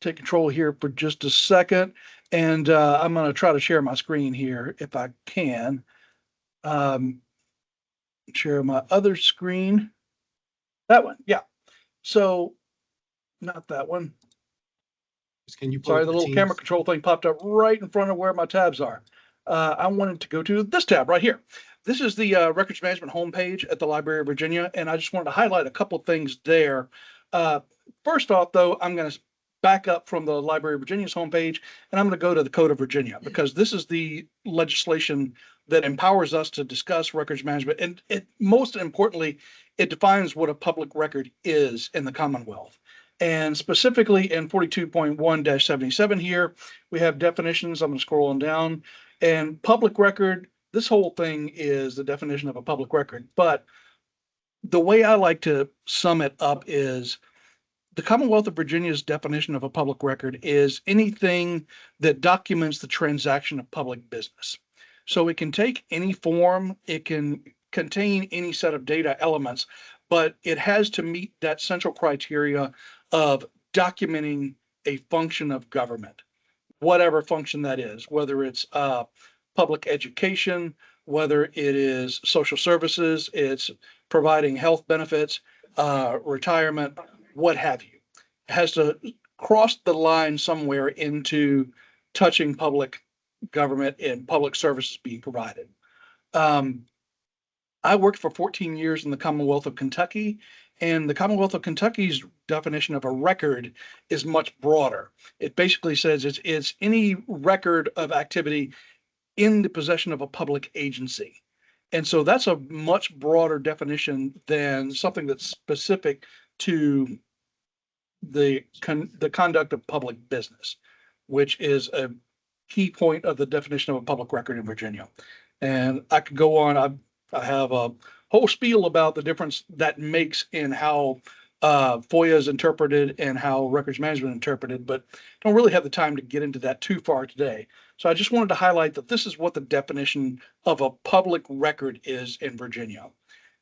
take control here for just a second, and I'm going to try to share my screen here if I can. Share my other screen. That one, yeah. So, not that one. Can you pull Sorry, up the little Teams? camera control thing popped up right in front of where my tabs are. I wanted to go to this tab right here. This is the records management homepage at the Library of Virginia, and I just wanted to highlight a couple of things there. First off, though, I'm going to back up from the Library of Virginia's homepage, and I'm going to go to the Code of Virginia, because this is the legislation that empowers us to discuss records management. And most importantly, it defines what a public record is in the Commonwealth. And specifically in 42.1-77 here, we have definitions. I'm going to scroll on down. And public record, this whole thing is the definition of a public record. But the way I like to sum it up is the Commonwealth of Virginia's definition of a public record is anything that documents the transaction of public business. So it can take any form, it can contain any set of data elements, but it has to meet that central criteria of documenting a function of government, whatever function that is, whether it's public education, whether it is social services, it's providing health benefits, retirement, what have you. It has to cross the line somewhere into touching public government and public services being provided. I worked for 14 years in the Commonwealth of Kentucky, and the Commonwealth of Kentucky's definition of a record is much broader. It basically says it's any record of activity in the possession of a public agency. And so that's a much broader definition than something that's specific to the conduct of public business, which is a key point of the definition of a public record in Virginia. And I could go on. I have a whole spiel about the difference that makes in how FOIA is interpreted and how records management is interpreted, but don't really have the time to get into that too far today. So I just wanted to highlight that this is what the definition of a public record is in Virginia.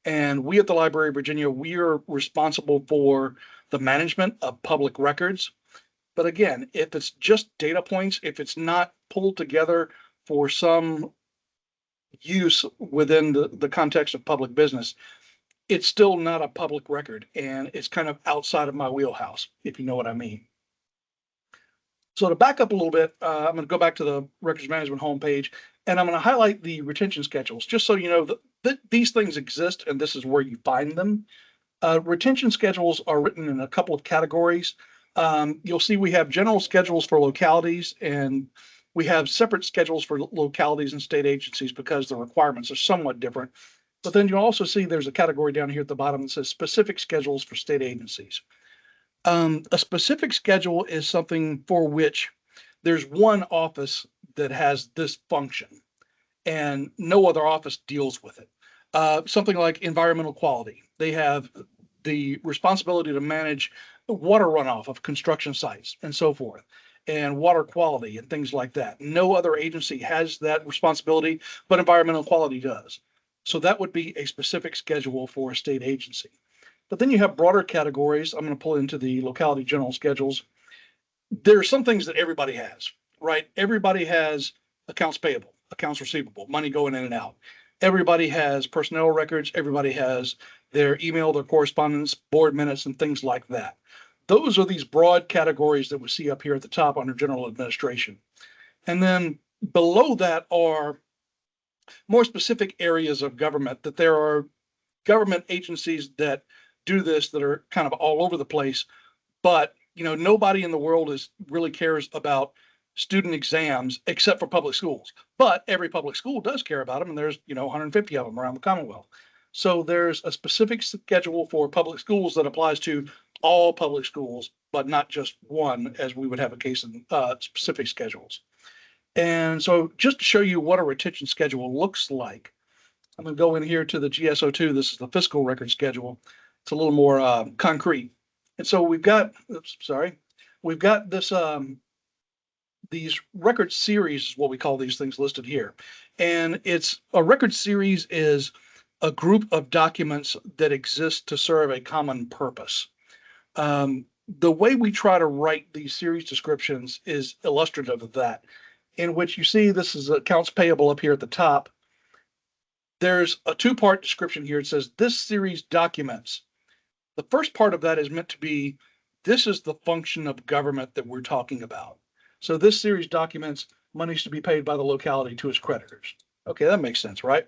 And we at the Library of Virginia, we are responsible for the management of public records. But again, if it's just data points, if it's not pulled together for some use within the context of public business, it's still not a public record, and it's kind of outside of my wheelhouse, if you know what I mean. So to back up a little bit, I'm going to go back to the records management homepage, and I'm going to highlight the retention schedules, just so you know that these things exist and this is where you find them. Retention schedules are written in a couple of categories. You'll see we have general schedules for localities, and we have separate schedules for localities and state agencies because the requirements are somewhat different. But then you'll also see there's a category down here at the bottom that says specific schedules for state agencies. A specific schedule is something for which there's one office that has this function and no other office deals with it. Something like environmental quality. They have the responsibility to manage the water runoff of construction sites and so forth, and water quality and things like that. No other agency has that responsibility, but environmental quality does. So that would be a specific schedule for a state agency. But then you have broader categories. I'm going to pull into the locality general schedules. There are some things that everybody has, right? Everybody has accounts payable, accounts receivable, money going in and out. Everybody has personnel records. Everybody has their email, their correspondence, board minutes, and things like that. Those are these broad categories that we see up here at the top under general administration. And then below that are more specific areas of government, that there are government agencies that do this that are kind of all over the place. But, nobody in the world really cares about student exams except for public schools. But every public school does care about them, and there's, 150 of them around the Commonwealth. So there's a specific schedule for public schools that applies to all public schools, but not just one, as we would have a case in specific schedules. And so just to show you what a retention schedule looks like, I'm going to go in here to the GSO2. This is the fiscal record schedule. It's a little more concrete. And so we've got this, these record series is what we call these things listed here. And it's a record series is a group of documents that exist to serve a common purpose. The way we try to write these series descriptions is illustrative of that, in which you see this is accounts payable up here at the top. There's a two-part description here. It says this series documents. The first part of that is meant to be, this is the function of government that we're talking about. So this series documents monies to be paid by the locality to its creditors. Okay, that makes sense, right?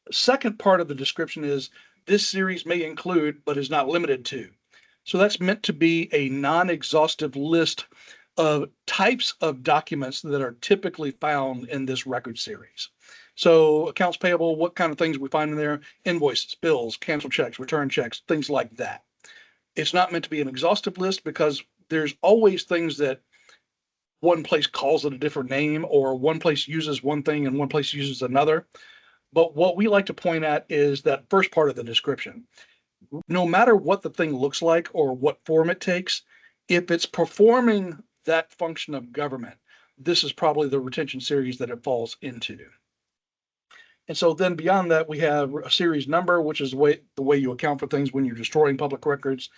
The second part of the description is this series may include, but is not limited to. So that's meant to be a non-exhaustive list of types of documents that are typically found in this record series. So accounts payable, what kind of things we find in there? Invoices, bills, cancel checks, return checks, things like that. It's not meant to be an exhaustive list because there's always things that one place calls it a different name, or one place uses one thing and one place uses another. But what we like to point at is that first part of the description. No matter what the thing looks like or what form it takes, if it's performing that function of government, this is probably the retention series that it falls into. And so then beyond that, we have a series number, which is the way you account for things when you're destroying public records.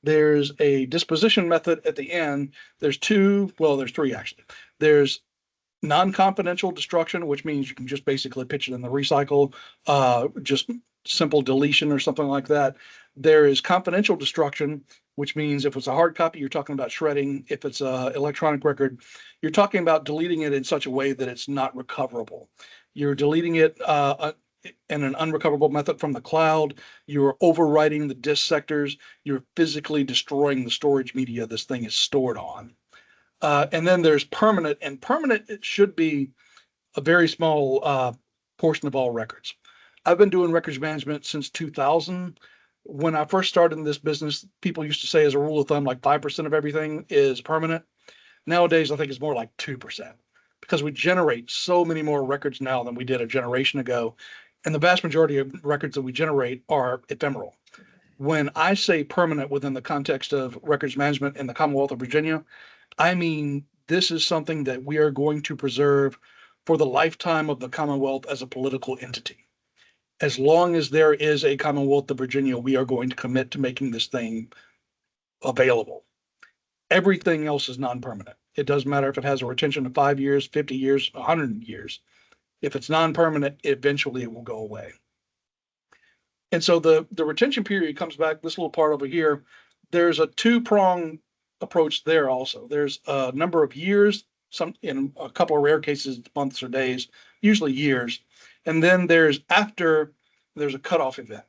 There's a disposition method at the end. There's three actually. There's non-confidential destruction, which means you can just basically pitch it in the recycle, just simple deletion or something like that. There is confidential destruction, which means if it's a hard copy, you're talking about shredding. If it's an electronic record, you're talking about deleting it in such a way that it's not recoverable. You're deleting it in an unrecoverable method from the cloud. You're overwriting the disk sectors. You're physically destroying the storage media this thing is stored on. And then there's permanent, and permanent, it should be a very small portion of all records. I've been doing records management since 2000. When I first started in this business, people used to say as a rule of thumb, like 5% of everything is permanent. Nowadays, I think it's more like 2%, because we generate so many more records now than we did a generation ago. And the vast majority of records that we generate are ephemeral. When I say permanent within the context of records management in the Commonwealth of Virginia, I mean, this is something that we are going to preserve for the lifetime of the Commonwealth as a political entity. As long as there is a Commonwealth of Virginia, we are going to commit to making this thing available. Everything else is non-permanent. It doesn't matter if it has a retention of 5 years, 50 years, 100 years. If it's non-permanent, eventually it will go away. And so the retention period comes back, this little part over here. There's a two-prong approach there also. There's a number of years, some in a couple of rare cases, months or days, usually years. And then there's a cutoff event.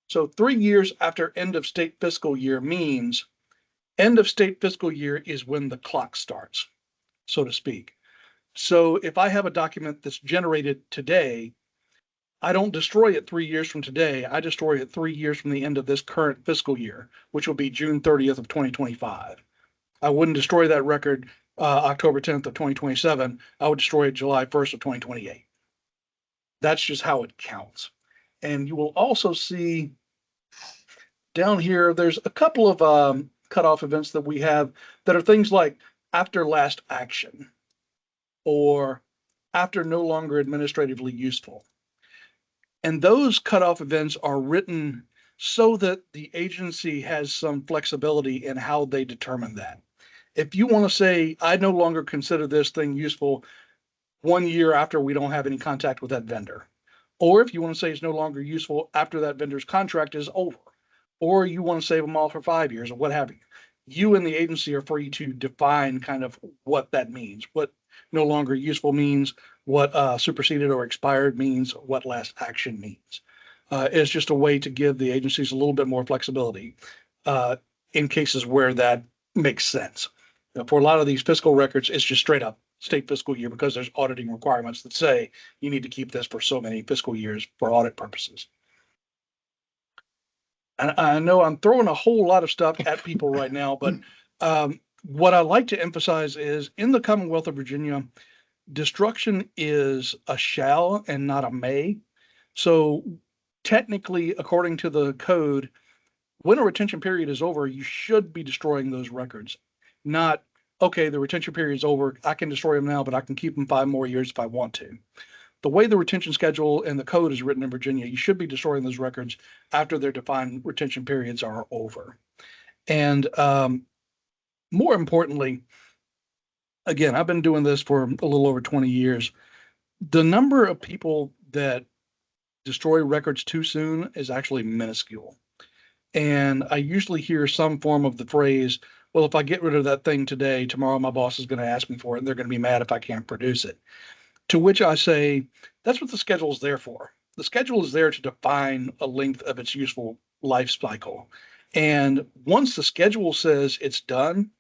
So 3 years after end of state fiscal year means end of state fiscal year is when the clock starts, so to speak. So if I have a document that's generated today, I don't destroy it 3 years from today. I destroy it 3 years from the end of this current fiscal year, which will be June 30th of 2025. I wouldn't destroy that record October 10th of 2027. I would destroy it July 1st of 2028. That's just how it counts. And you will also see down here, there's a couple of cutoff events that we have that are things like after last action or after no longer administratively useful. And those cutoff events are written so that the agency has some flexibility in how they determine that. If you want to say, I no longer consider this thing useful 1 year after we don't have any contact with that vendor, Or if you want to say it's no longer useful after that vendor's contract is over, or you want to save them all for 5 years or what have you. You and the agency are free to define kind of what that means, what no longer useful means, what superseded or expired means, what last action means. It's just a way to give the agencies a little bit more flexibility in cases where that makes sense. For a lot of these fiscal records, it's just straight up state fiscal year because there's auditing requirements that say you need to keep this for so many fiscal years for audit purposes. And I know I'm throwing a whole lot of stuff at people right now, but what I like to emphasize is in the Commonwealth of Virginia, destruction is a shall and not a may. So technically, according to the code, when a retention period is over, you should be destroying those records. Not, okay, the retention period is over, I can destroy them now, but I can keep them 5 more years if I want to. The way the retention schedule and the code is written in Virginia, you should be destroying those records after their defined retention periods are over. And more importantly, again, I've been doing this for a little over 20 years. The number of people that destroy records too soon is actually minuscule. And I usually hear some form of the phrase, well, if I get rid of that thing today, tomorrow my boss is going to ask me for it and they're going to be mad if I can't produce it. To which I say, that's what the schedule is there for. The schedule is there to define a length of its useful life cycle. And once the schedule says it's done,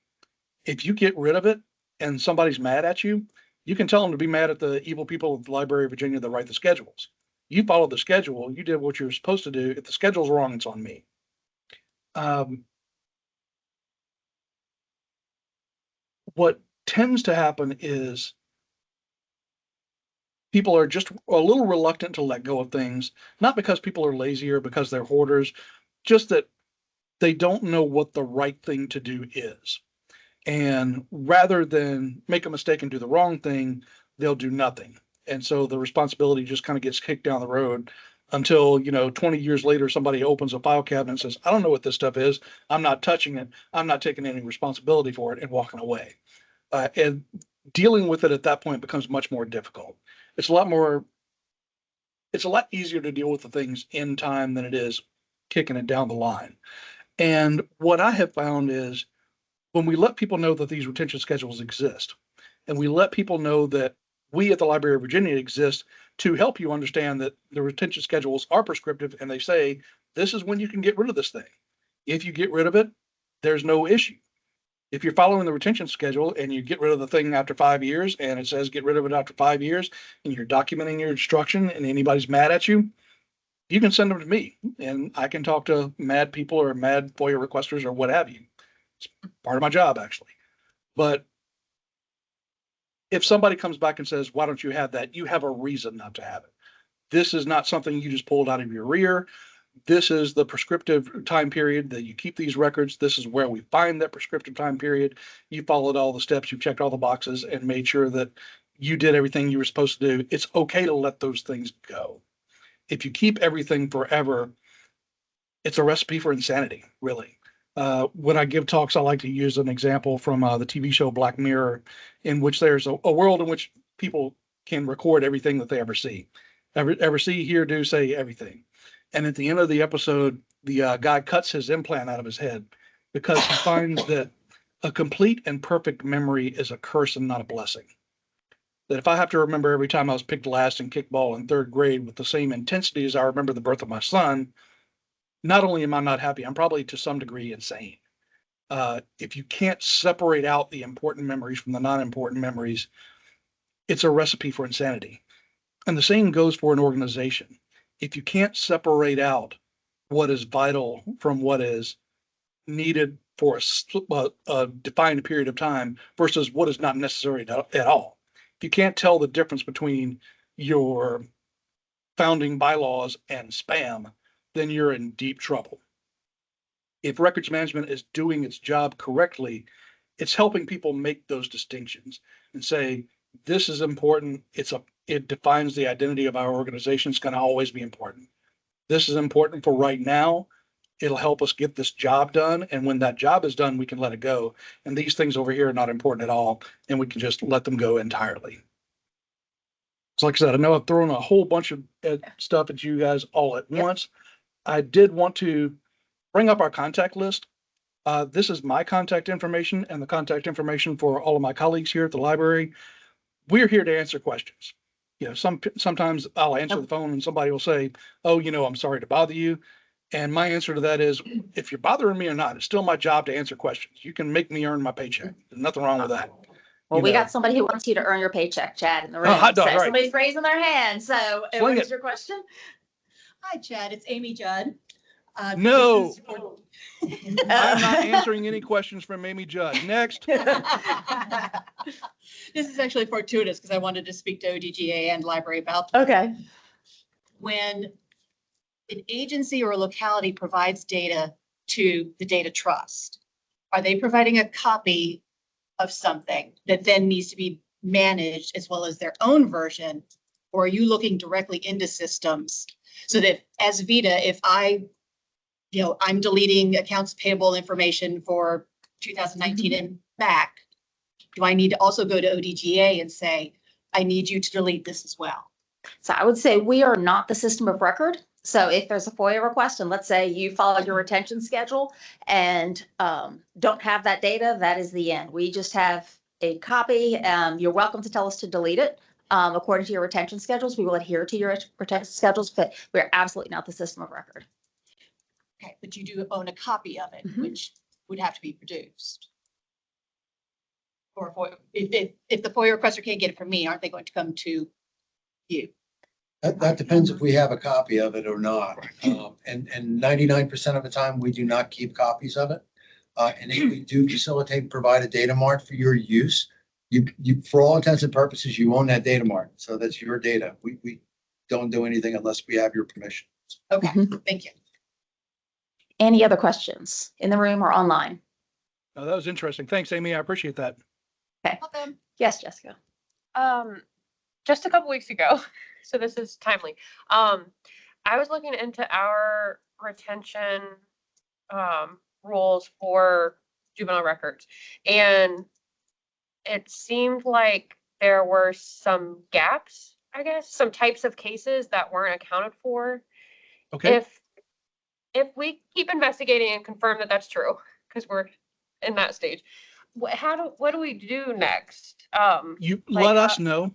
if you get rid of it and somebody's mad at you, you can tell them to be mad at the evil people at the Library of Virginia that write the schedules. You followed the schedule, you did what you were supposed to do. If the schedule's wrong, it's on me. What tends to happen is people are just a little reluctant to let go of things, not because people are lazy or because they're hoarders, just that they don't know what the right thing to do is. And rather than make a mistake and do the wrong thing, they'll do nothing. And so the responsibility just kind of gets kicked down the road until, 20 years later, somebody opens a file cabinet and says, I don't know what this stuff is. I'm not touching it. I'm not taking any responsibility for it, and walking away. And dealing with it at that point becomes much more difficult. It's a lot easier to deal with the things in time than it is kicking it down the line. And what I have found is when we let people know that these retention schedules exist, and we let people know that we at the Library of Virginia exist to help you understand that the retention schedules are prescriptive, and they say, this is when you can get rid of this thing. If you get rid of it, there's no issue. If you're following the retention schedule and you get rid of the thing after 5 years and it says get rid of it after 5 years and you're documenting your instruction and anybody's mad at you, you can send them to me and I can talk to mad people or mad FOIA requesters or what have you. It's part of my job, actually. But if somebody comes back and says, why don't you have that? You have a reason not to have it. This is not something you just pulled out of your rear. This is the prescriptive time period that you keep these records. This is where we find that prescriptive time period. You followed all the steps, you checked all the boxes and made sure that you did everything you were supposed to do. It's okay to let those things go. If you keep everything forever, it's a recipe for insanity, really. When I give talks, I like to use an example from the TV show Black Mirror, in which there's a world in which people can record everything that they ever see. Ever see, hear, do, say everything. And at the end of the episode, the guy cuts his implant out of his head because he finds that a complete and perfect memory is a curse and not a blessing. That if I have to remember every time I was picked last in kickball in 3rd grade with the same intensity as I remember the birth of my son, not only am I not happy, I'm probably to some degree insane. If you can't separate out the important memories from the non-important memories, it's a recipe for insanity. And the same goes for an organization. If you can't separate out what is vital from what is needed for a defined period of time versus what is not necessary at all, if you can't tell the difference between your founding bylaws and spam, then you're in deep trouble. If records management is doing its job correctly, it's helping people make those distinctions and say, this is important. It defines the identity of our organization. It's going to always be important. This is important for right now. It'll help us get this job done. And when that job is done, we can let it go. And these things over here are not important at all. And we can just let them go entirely. As So like I said, I know I've thrown a whole bunch of stuff at you guys all at Yep. once. I did want to bring up our contact list. This is my contact information and the contact information for all of my colleagues here at the library. We're here to answer questions. You know, sometimes I'll answer the phone and somebody will say, "Oh, I'm sorry to bother you." And my answer to that is, if you're bothering me or not, it's still my job to answer questions. You can make me earn my paycheck. There's nothing wrong with that. Well, You we know. got somebody who wants you to earn your paycheck, Chad, in the Oh, room. hot dog, So right. somebody's raising their hand. So Sling what it. is your question? Hi, Chad. It's Amy Judd. No. This is for- I'm not answering any questions from Amy Judd. Next. This is actually fortuitous because I wanted to speak to ODGA and library about that. Okay. When an agency or a locality provides data to the data trust, are they providing a copy of something that then needs to be managed as well as their own version? Or are you looking directly into systems so that as Vita, if I'm deleting accounts payable information for 2019 and back, do I need to also go to ODGA and say, I need you to delete this as well? So I would say we are not the system of record. So if there's a FOIA request, and let's say you followed your retention schedule and don't have that data, that is the end. We just have a copy. You're welcome to tell us to delete it according to your retention schedules. We will adhere to your retention schedules, but we're absolutely not the system of record. Okay, but you do own a copy of it, which would have to be produced. Or if the FOIA requester can't get it from me, aren't they going to come to you? That depends if we have a copy of it or not. And 99% of the time, we do not keep copies of it. And if we do facilitate and provide a data mart for your use, you, for all intents and purposes, you own that data mart. So that's your data. We don't do anything unless we have your permission. Okay, thank you. Any other questions in the room or online? Oh, that was interesting. Thanks, Amy. I appreciate that. Okay. Yes, Jessica. Just a couple weeks ago, so this is timely. I was looking into our retention rules for juvenile records, and it seemed like there were some gaps, I guess, some types of cases that weren't accounted for. Okay. If we keep investigating and confirm that that's true, because we're in that stage, what do we do next? You like let how- us know.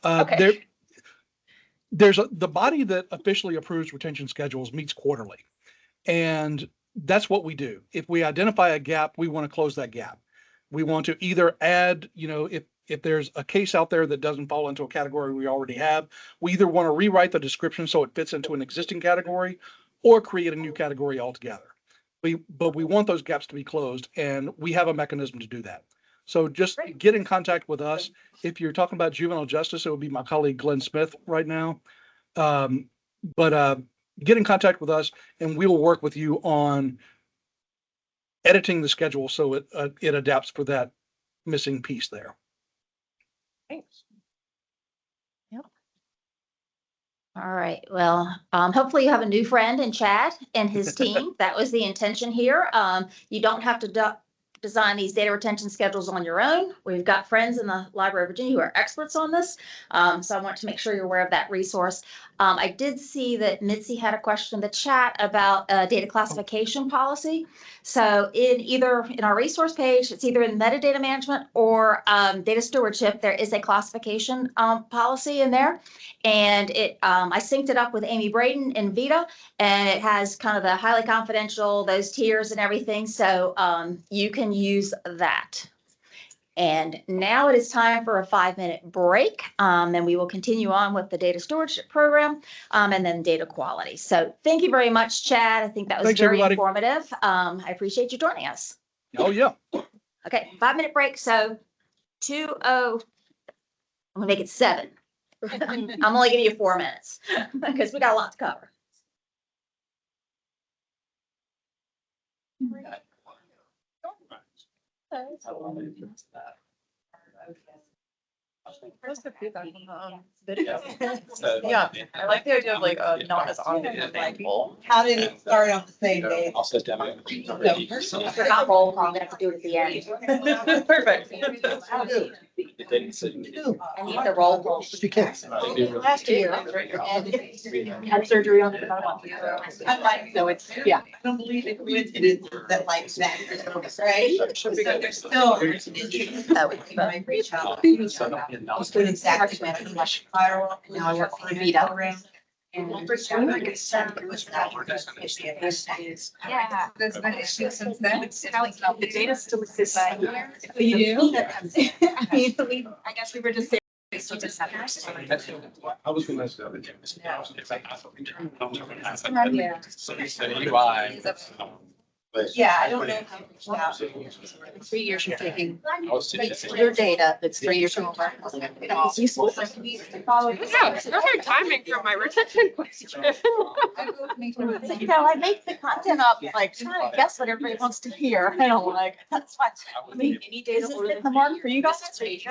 Okay. There's the body that officially approves retention schedules meets quarterly. And that's what we do. If we identify a gap, we want to close that gap. We want to either add, if there's a case out there that doesn't fall into a category we already have, we either want to rewrite the description so it fits into an existing category or create a new category altogether. But we want those gaps to be closed, and we have a mechanism to do that. So just get in contact with us. If you're talking about juvenile justice, it would be my colleague Glenn Smith right now. But get in contact with us, and we will work with you on editing the schedule so it adapts for that missing piece there. Thanks. All right. Well, hopefully you have a new friend in Chad and his team. That was the intention here. You don't have to design these data retention schedules on your own. We've got friends in the Library of Virginia who are experts on this. So I want to make sure you're aware of that resource. I did see that Mitzi had a question in the chat about data classification policy. So in our resource page, it's either in metadata management or data stewardship, there is a classification policy in there. And I synced it up with Amy Braden in Vita, and it has kind of the highly confidential, those tiers and everything. So you can use that. And now it is time for a 5-minute break. Then we will continue on with the data stewardship program and then data quality. So thank you very much, Chad. I think that was Thanks, very everybody. informative. I appreciate you joining us. Oh, yeah. Okay, 5-minute break. So 2:00, I'm gonna make it 7. I'm only giving you 4 minutes because we got a lot to cover. What's the feedback on the video? Yeah, I like the idea of like a not as obvious example. How did it start on the same day? I'll sit down. I forgot roll call, I'm gonna have to do it at the end. Perfect. It didn't sit. I need the roll call. Just you kids. Last year, and had surgery on it. So it's, yeah. I don't believe in coincidence that like that, right? Should be good. There's still that would be my reach out. I was doing exactly what I was viral, and now I work for a Vita program. And like I said, it was that work. Yeah. There's been issues since then. How the data still exists somewhere. You do? I mean, I guess we were just saying. I was gonna say the other day. Yeah. So UI. But Yeah, I don't know how. 3 years from taking I was sitting- your data that's 3 years from over. Yeah, it's perfect timing for my retention question. You know, I make the content up, like, trying to guess what everybody wants to hear, and I'm like, that's what. I mean, any data is this the mark for you guys? Okay. If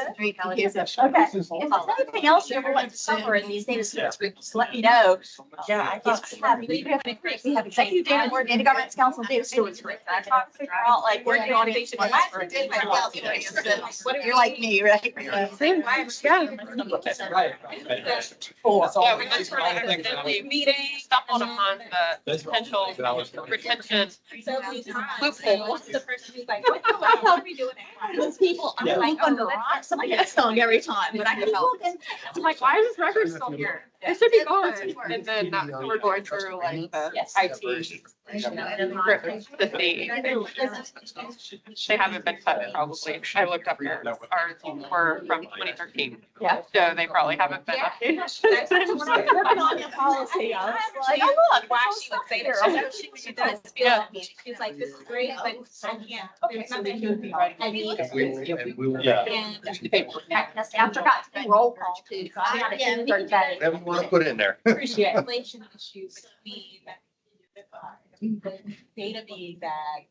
there's anything else you ever want to cover in these data sets, just let me know. Yeah, I thought. We have executive data board, data governance council, data stewards group. And I try to figure out like where the audience was. You're like me, right? Same, yeah. Yeah, we just sort of accidentally stumbled upon the potential retention loophole. The person who's like, what the hell are we doing? Those people, I'm like under rocks, somebody gets stung every time, but I can help. I'm like, why is this record still here? It should be gone. And then we're going through like the IT. The thing. They haven't been touched probably. I looked up here. Ours were from 2013. Yeah. So they probably haven't been updated. When I was working on the policy, I was like, oh, look. Why she would say that. She does feel like me. She's like, this is great, but I can't. Okay, so they could be right. I need. And we will. Yeah. And I forgot to do roll call too. So I got it in 30 days. Whatever you want to put in there. Appreciate it. Relation issues mean that the data being bad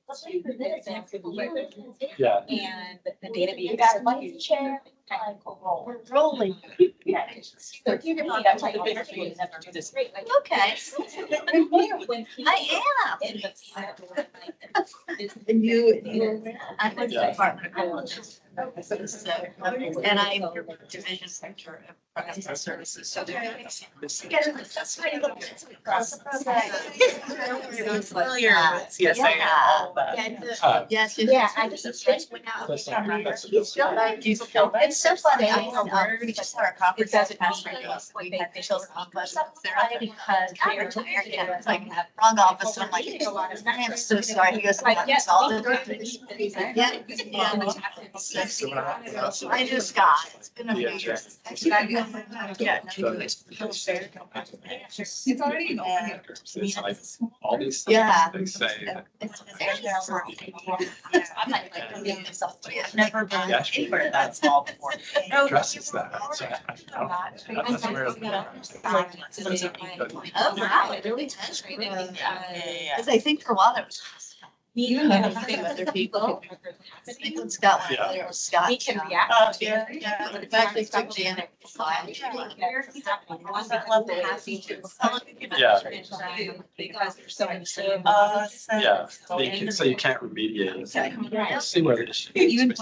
Yeah. and the data being. You got a vice chair, technical role. We're rolling. Yeah. So if you give me that type of interview, you never do this. Okay. I am. And I'm with the Department of Homeland. And I'm division sector of products and services. So Familiar with CSA and all that. Yes. Yeah, I just went out. It's so funny. We just had our conference last week. We had facial conference. They're because I'm retired. And it's like wrong office. And I'm like, I am so sorry. He goes, Like, yes, yeah. I just got, it's been a few years. Yeah. It's already an open. It's like all these Yeah. things they say. I'm like, I've never been Yeah. anywhere that small before. Addresses that. So that's where. Oh, wow, it really does. Because I think for a while there was. You have to think other people. England's got one, whether it was Scott. We can react. Yeah. In fact, they took Janet. Yeah. Because there's so many. Yeah, so you can't remediate it. Let's see where the issue is. Even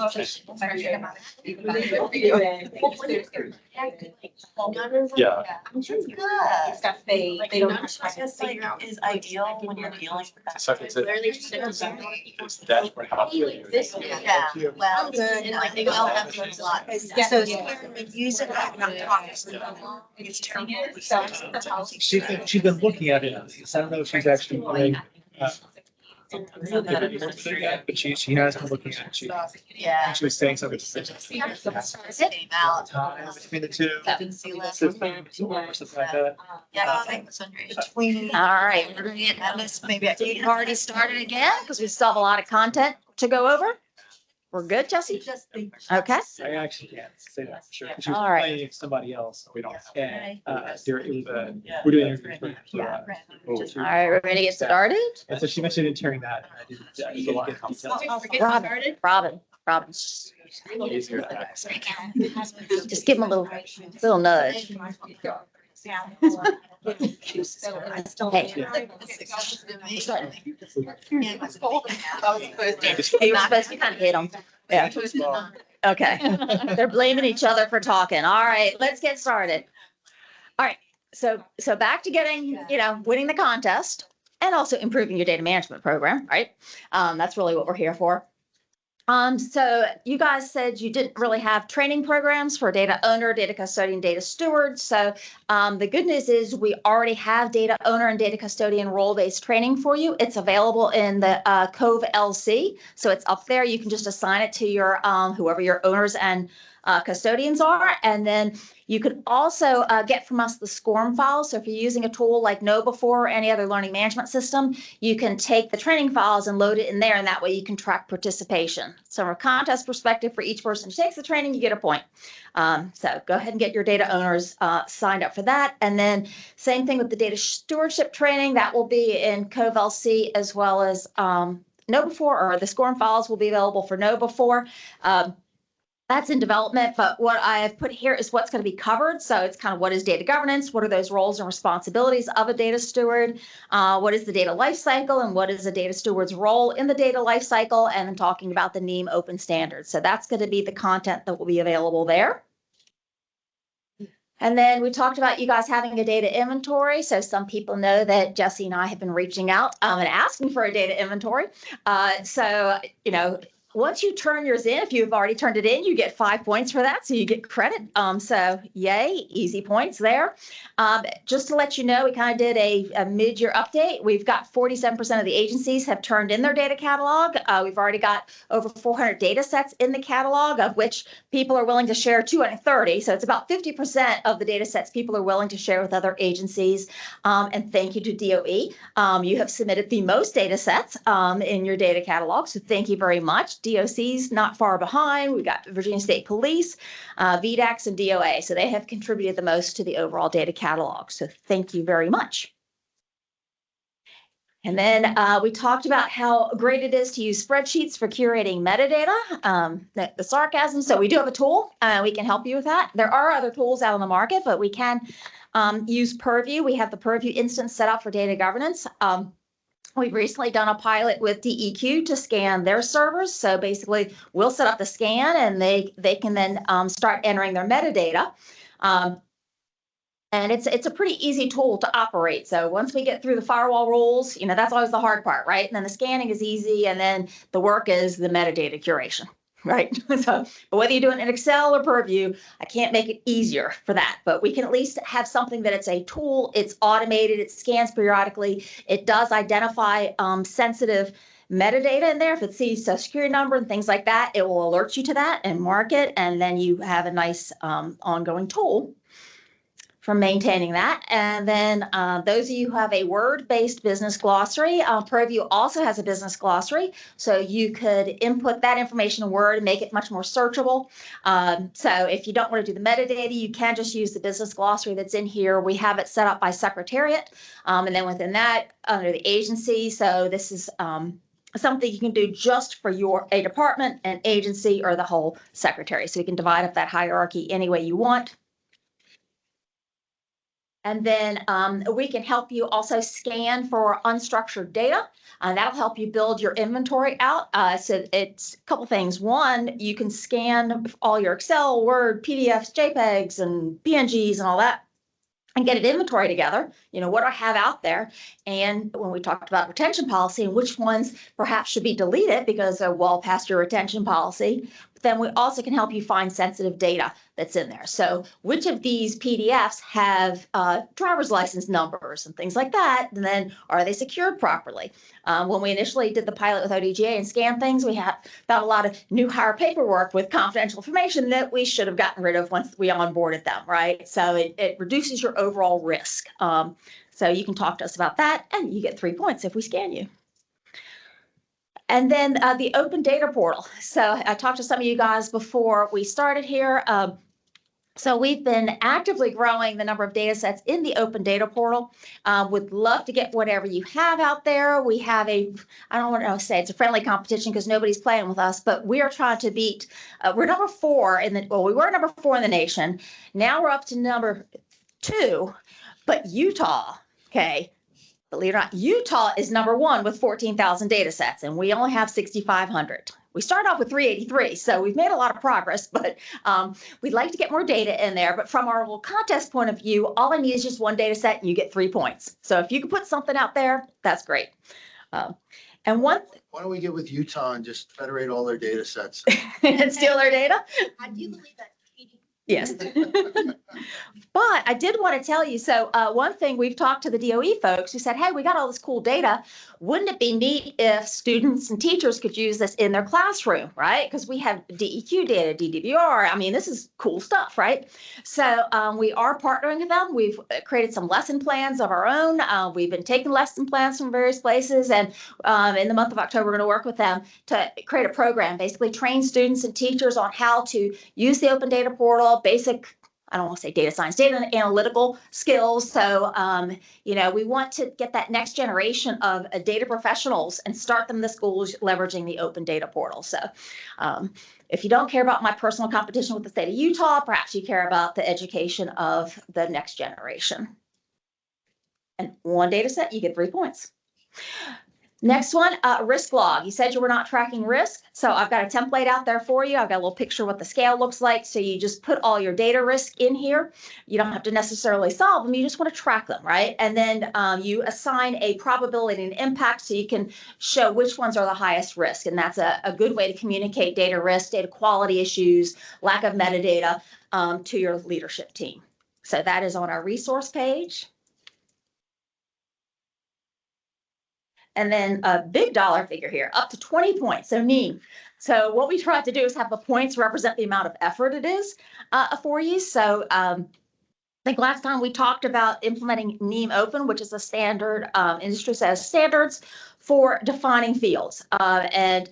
Yeah. Stuff they don't. Is ideal when you're dealing with that. So it's it's the dashboard helps you. Yeah, well, and I think I'll have to a lot. So use it. It's terrible. She's been looking at it. I don't know if she's actually playing. But she has been looking at it. Yeah. She was saying something. Came out. Between the two. Didn't see that. Or something like that. Yeah, I think it's between. All right, we're gonna get At least maybe I We've already started again because we still have a lot of content to go over. We're good, Jesse? Okay. I actually can't say that for sure. 'Cause she was All right. playing somebody else. We don't. And, there, it was, we're doing interviews for, All right, we're ready to get started. and so she mentioned entering that. And I didn't, it was a lot of details. Robin. Just give him a little nudge. Hey. You were supposed to kind of hit them. Yeah. Okay. They're blaming each other for talking. All right, let's get started. All right. So back to getting, winning the contest and also improving your data management program, right? That's really what we're here for. So you guys said you didn't really have training programs for data owner, data custodian, data steward. So the good news is we already have data owner and data custodian role-based training for you. It's available in the Cove LC. So it's up there. You can just assign it to your whoever your owners and custodians are. And then you can also get from us the SCORM files. So if you're using a tool like KnowBe4 or any other learning management system, you can take the training files and load it in there. And that way you can track participation. So from a contest perspective, for each person who takes the training, you get a point. So go ahead and get your data owners signed up for that. And then same thing with the data stewardship training. That will be in Cove LC as well as KnowBe4, or the SCORM files will be available for KnowBe4. That's in development, but what I have put here is what's going to be covered. So it's kind of what is data governance, what are those roles and responsibilities of a data steward, what is the data lifecycle, and what is a data steward's role in the data lifecycle, and then talking about the NEAM open standards. So that's going to be the content that will be available there. And then we talked about you guys having a data inventory. So some people know that Jesse and I have been reaching out and asking for a data inventory. Once you turn yours in, if you've already turned it in, you get 5 points for that. So you get credit. So yay, easy points there. Just to let you know, we kind of did a mid-year update. We've got 47% of the agencies have turned in their data catalog. We've already got over 400 data sets in the catalog, of which people are willing to share 230. So it's about 50% of the data sets people are willing to share with other agencies. And thank you to DOE. You have submitted the most data sets in your data catalog. So thank you very much. DOC's not far behind. We've got Virginia State Police, VDAX, and DOA. So they have contributed the most to the overall data catalog. So thank you very much. And then we talked about how great it is to use spreadsheets for curating metadata, the sarcasm. So we do have a tool. We can help you with that. There are other tools out on the market, but we can use Purview. We have the Purview instance set up for data governance. We've recently done a pilot with DEQ to scan their servers. So basically, we'll set up the scan and they can then start entering their metadata. And it's a pretty easy tool to operate. So once we get through the firewall rules, that's always the hard part, right? And then the scanning is easy, and then the work is the metadata curation, right? But whether you do it in Excel or Purview, I can't make it easier for that. But we can at least have something that it's a tool, it's automated, it scans periodically, it does identify sensitive metadata in there. If it sees Social Security number and things like that, it will alert you to that and mark it, and then you have a nice ongoing tool for maintaining that. And then those of you who have a Word-based business glossary, Purview also has a business glossary. So you could input that information in Word and make it much more searchable. So if you don't want to do the metadata, you can just use the business glossary that's in here. We have it set up by Secretariat. And then within that, under the agency. So this is something you can do just for a department, an agency, or the whole secretary. So you can divide up that hierarchy any way you want. And then we can help you also scan for unstructured data. That'll help you build your inventory out. So it's a couple things. One, you can scan all your Excel, Word, PDFs, JPEGs, and PNGs and all that, and get an inventory together. What do I have out there? And when we talked about retention policy and which ones perhaps should be deleted because they're well past your retention policy, then we also can help you find sensitive data that's in there. So which of these PDFs have driver's license numbers and things like that? And then are they secured properly? When we initially did the pilot with ODGA and scanned things, we found a lot of new hire paperwork with confidential information that we should have gotten rid of once we onboarded them, right? So it reduces your overall risk. So you can talk to us about that, and you get 3 points if we scan you. And then the open data portal. So I talked to some of you guys before we started here. So we've been actively growing the number of data sets in the open data portal. Would love to get whatever you have out there. We have I don't want to say it's a friendly competition because nobody's playing with us, but we are trying to beat, we're number 4 we were number 4 in the nation. Now we're up to number 2, but Utah, okay, believe it or not, Utah is number 1 with 14,000 data sets, and we only have 6,500. We started off with 383, so we've made a lot of progress, but we'd like to get more data in there. But from our little contest point of view, all I need is just one data set and you get 3 points. So if you can put something out there, that's great. And Why don't we get with Utah and just federate all their data sets? and steal their data? I do believe that. Yes. But I did want to tell you, so one thing, we've talked to the DOE folks who said, hey, we got all this cool data. Wouldn't it be neat if students and teachers could use this in their classroom, right? Because we have DEQ data, DDVR. I mean, this is cool stuff, right? So we are partnering with them. We've created some lesson plans of our own. We've been taking lesson plans from various places. And in the month of October, we're going to work with them to create a program, basically train students and teachers on how to use the open data portal, basic, I don't want to say data science, data analytical skills. So, we want to get that next generation of data professionals and start them in the schools leveraging the open data portal. So if you don't care about my personal competition with the state of Utah, perhaps you care about the education of the next generation. And one data set, you get 3 points. Next one, risk log. You said you were not tracking risk. So I've got a template out there for you. I've got a little picture of what the scale looks like. So you just put all your data risk in here. You don't have to necessarily solve them. You just want to track them, right? And then you assign a probability and impact so you can show which ones are the highest risk. And that's a good way to communicate data risk, data quality issues, lack of metadata to your leadership team. So that is on our resource page. And then a big dollar figure here, up to 20 points, so NEAM. So what we try to do is have the points represent the amount of effort it is for you. So I think last time we talked about implementing NEAM Open, which is a standard, industry says standards for defining fields. And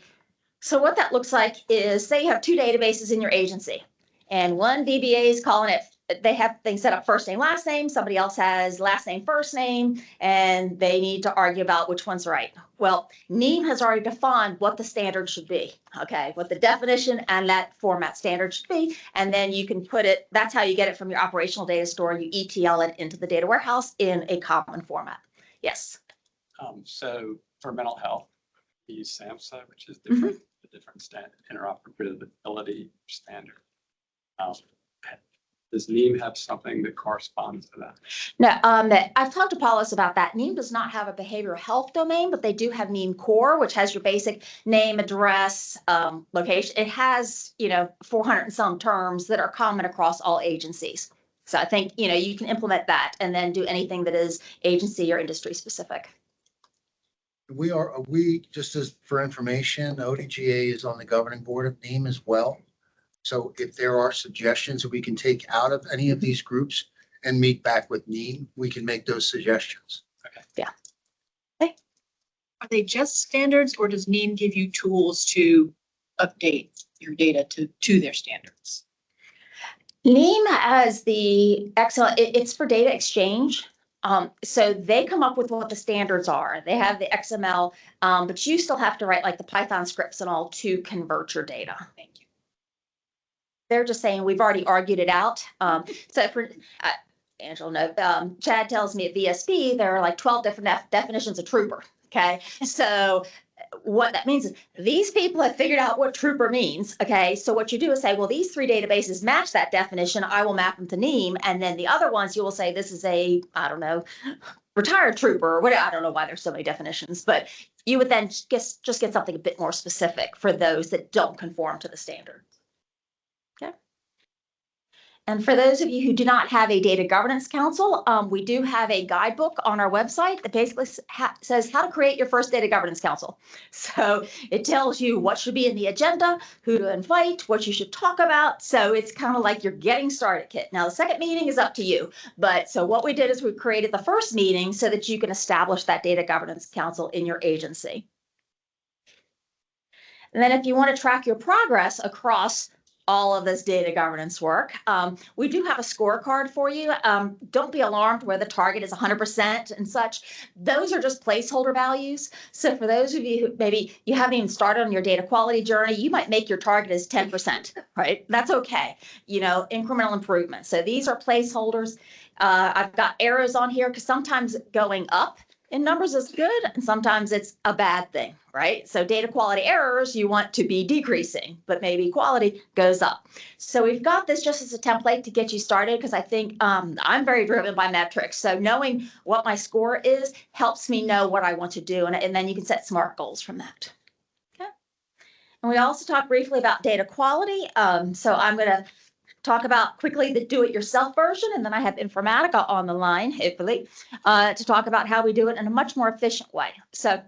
so what that looks like is, say you have 2 databases in your agency, and one VBA is calling it, they have things set up first name, last name, somebody else has last name, first name, and they need to argue about which one's right. Well, NEAM has already defined what the standard should be, okay, what the definition and that format standard should be, and then you can put it, that's how you get it from your operational data store, you ETL it into the data warehouse in a common format. Yes. So for mental health, we use SAMHSA, which is different, a different standard, interoperability standard. Does NEAM have something that corresponds to that? No, I've talked to Paulus about that. NEAM does not have a behavioral health domain, but they do have NEAM Core, which has your basic name, address, location. It has, 400 and some terms that are common across all agencies. So I think, you can implement that and then do anything that is agency or industry specific. We just as for information, ODGA is on the governing board of NEAM as well. So if there are suggestions that we can take out of any of these groups and meet back with NEAM, we can make those suggestions. Okay. Yeah. Are they just standards, or does NEAM give you tools to update your data to their standards? NEAM has the excellent, it's for data exchange. So they come up with what the standards are. They have the XML, but you still have to write like the Python scripts and all to convert your data. Thank you. They're just saying we've already argued it out. So for Angela, Chad tells me at VSB there are like 12 different definitions of trooper. Okay, so what that means is these people have figured out what trooper means. Okay, so what you do is say, well, these 3 databases match that definition. I will map them to NEAM, and then the other ones you will say this is a, I don't know, retired trooper or whatever. I don't know why there's so many definitions, but you would then just get something a bit more specific for those that don't conform to the standard. Okay. And for those of you who do not have a data governance council, we do have a guidebook on our website that basically says how to create your first data governance council. So it tells you what should be in the agenda, who to invite, what you should talk about. So it's kind of like your getting started kit. Now, the second meeting is up to you. But so what we did is we created the first meeting so that you can establish that data governance council in your agency. And then if you want to track your progress across all of this data governance work, we do have a scorecard for you. Don't be alarmed where the target is 100% and such. Those are just placeholder values. So for those of you who maybe you haven't even started on your data quality journey, you might make your target as 10%, right? That's okay. You know, incremental improvement. So these are placeholders. I've got arrows on here because sometimes going up in numbers is good and sometimes it's a bad thing, right? So data quality errors, you want to be decreasing, but maybe quality goes up. So we've got this just as a template to get you started because I think I'm very driven by metrics. So knowing what my score is helps me know what I want to do. And then you can set SMART goals from that. Okay. And we also talked briefly about data quality. So I'm going to talk about quickly the do-it-yourself version, and then I have Informatica on the line, hopefully, to talk about how we do it in a much more efficient way. So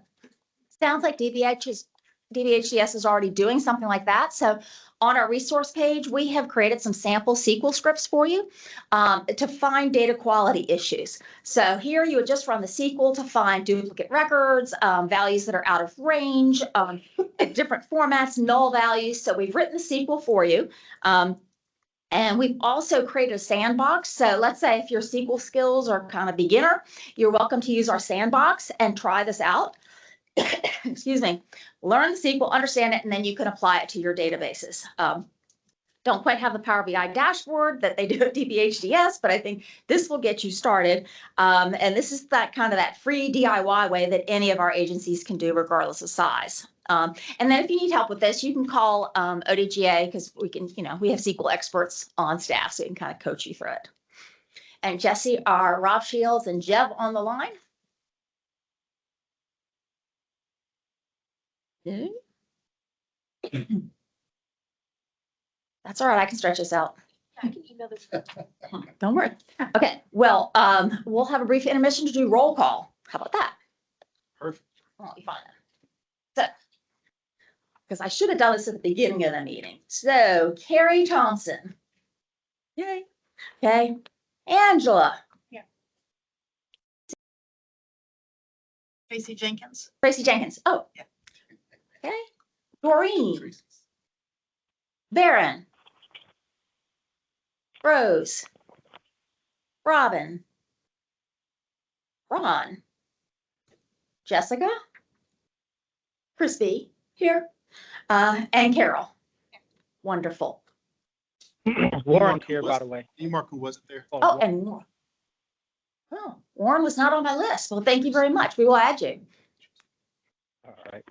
sounds like DBHDS is already doing something like that. So on our resource page, we have created some sample SQL scripts for you to find data quality issues. So here you would just run the SQL to find duplicate records, values that are out of range, different formats, null values. So we've written the SQL for you. And we've also created a sandbox. So let's say if your SQL skills are kind of beginner, you're welcome to use our sandbox and try this out. Excuse me. Learn the SQL, understand it, and then you can apply it to your databases. Don't quite have the Power BI dashboard that they do at DBHDS, but I think this will get you started. And this is that kind of that free DIY way that any of our agencies can do regardless of size. And then if you need help with this, you can call ODGA because we can, we have SQL experts on staff, so we can kind of coach you through it. And Jesse, are Rob Shields and Jeb on the line? That's all right. I can stretch this out. I can email this. Don't worry. Okay. Well, we'll have a brief intermission to do roll call. How about that? Perfect. Well, you find that. So, because I should have done this at the beginning of the meeting. So, Carrie Thompson. Yay. Okay. Angela. Yeah. Tracy Jenkins. Tracy Jenkins. Oh. Yeah. Okay. Doreen. Baron. Rose. Robin. Ron. Jessica. Crispy. Here. And Carol. Wonderful. Warren here, by the way. Mark, who wasn't there. Oh, and Warren. Oh, Warren was not on my list. Well, thank you very much. We will add you. All right.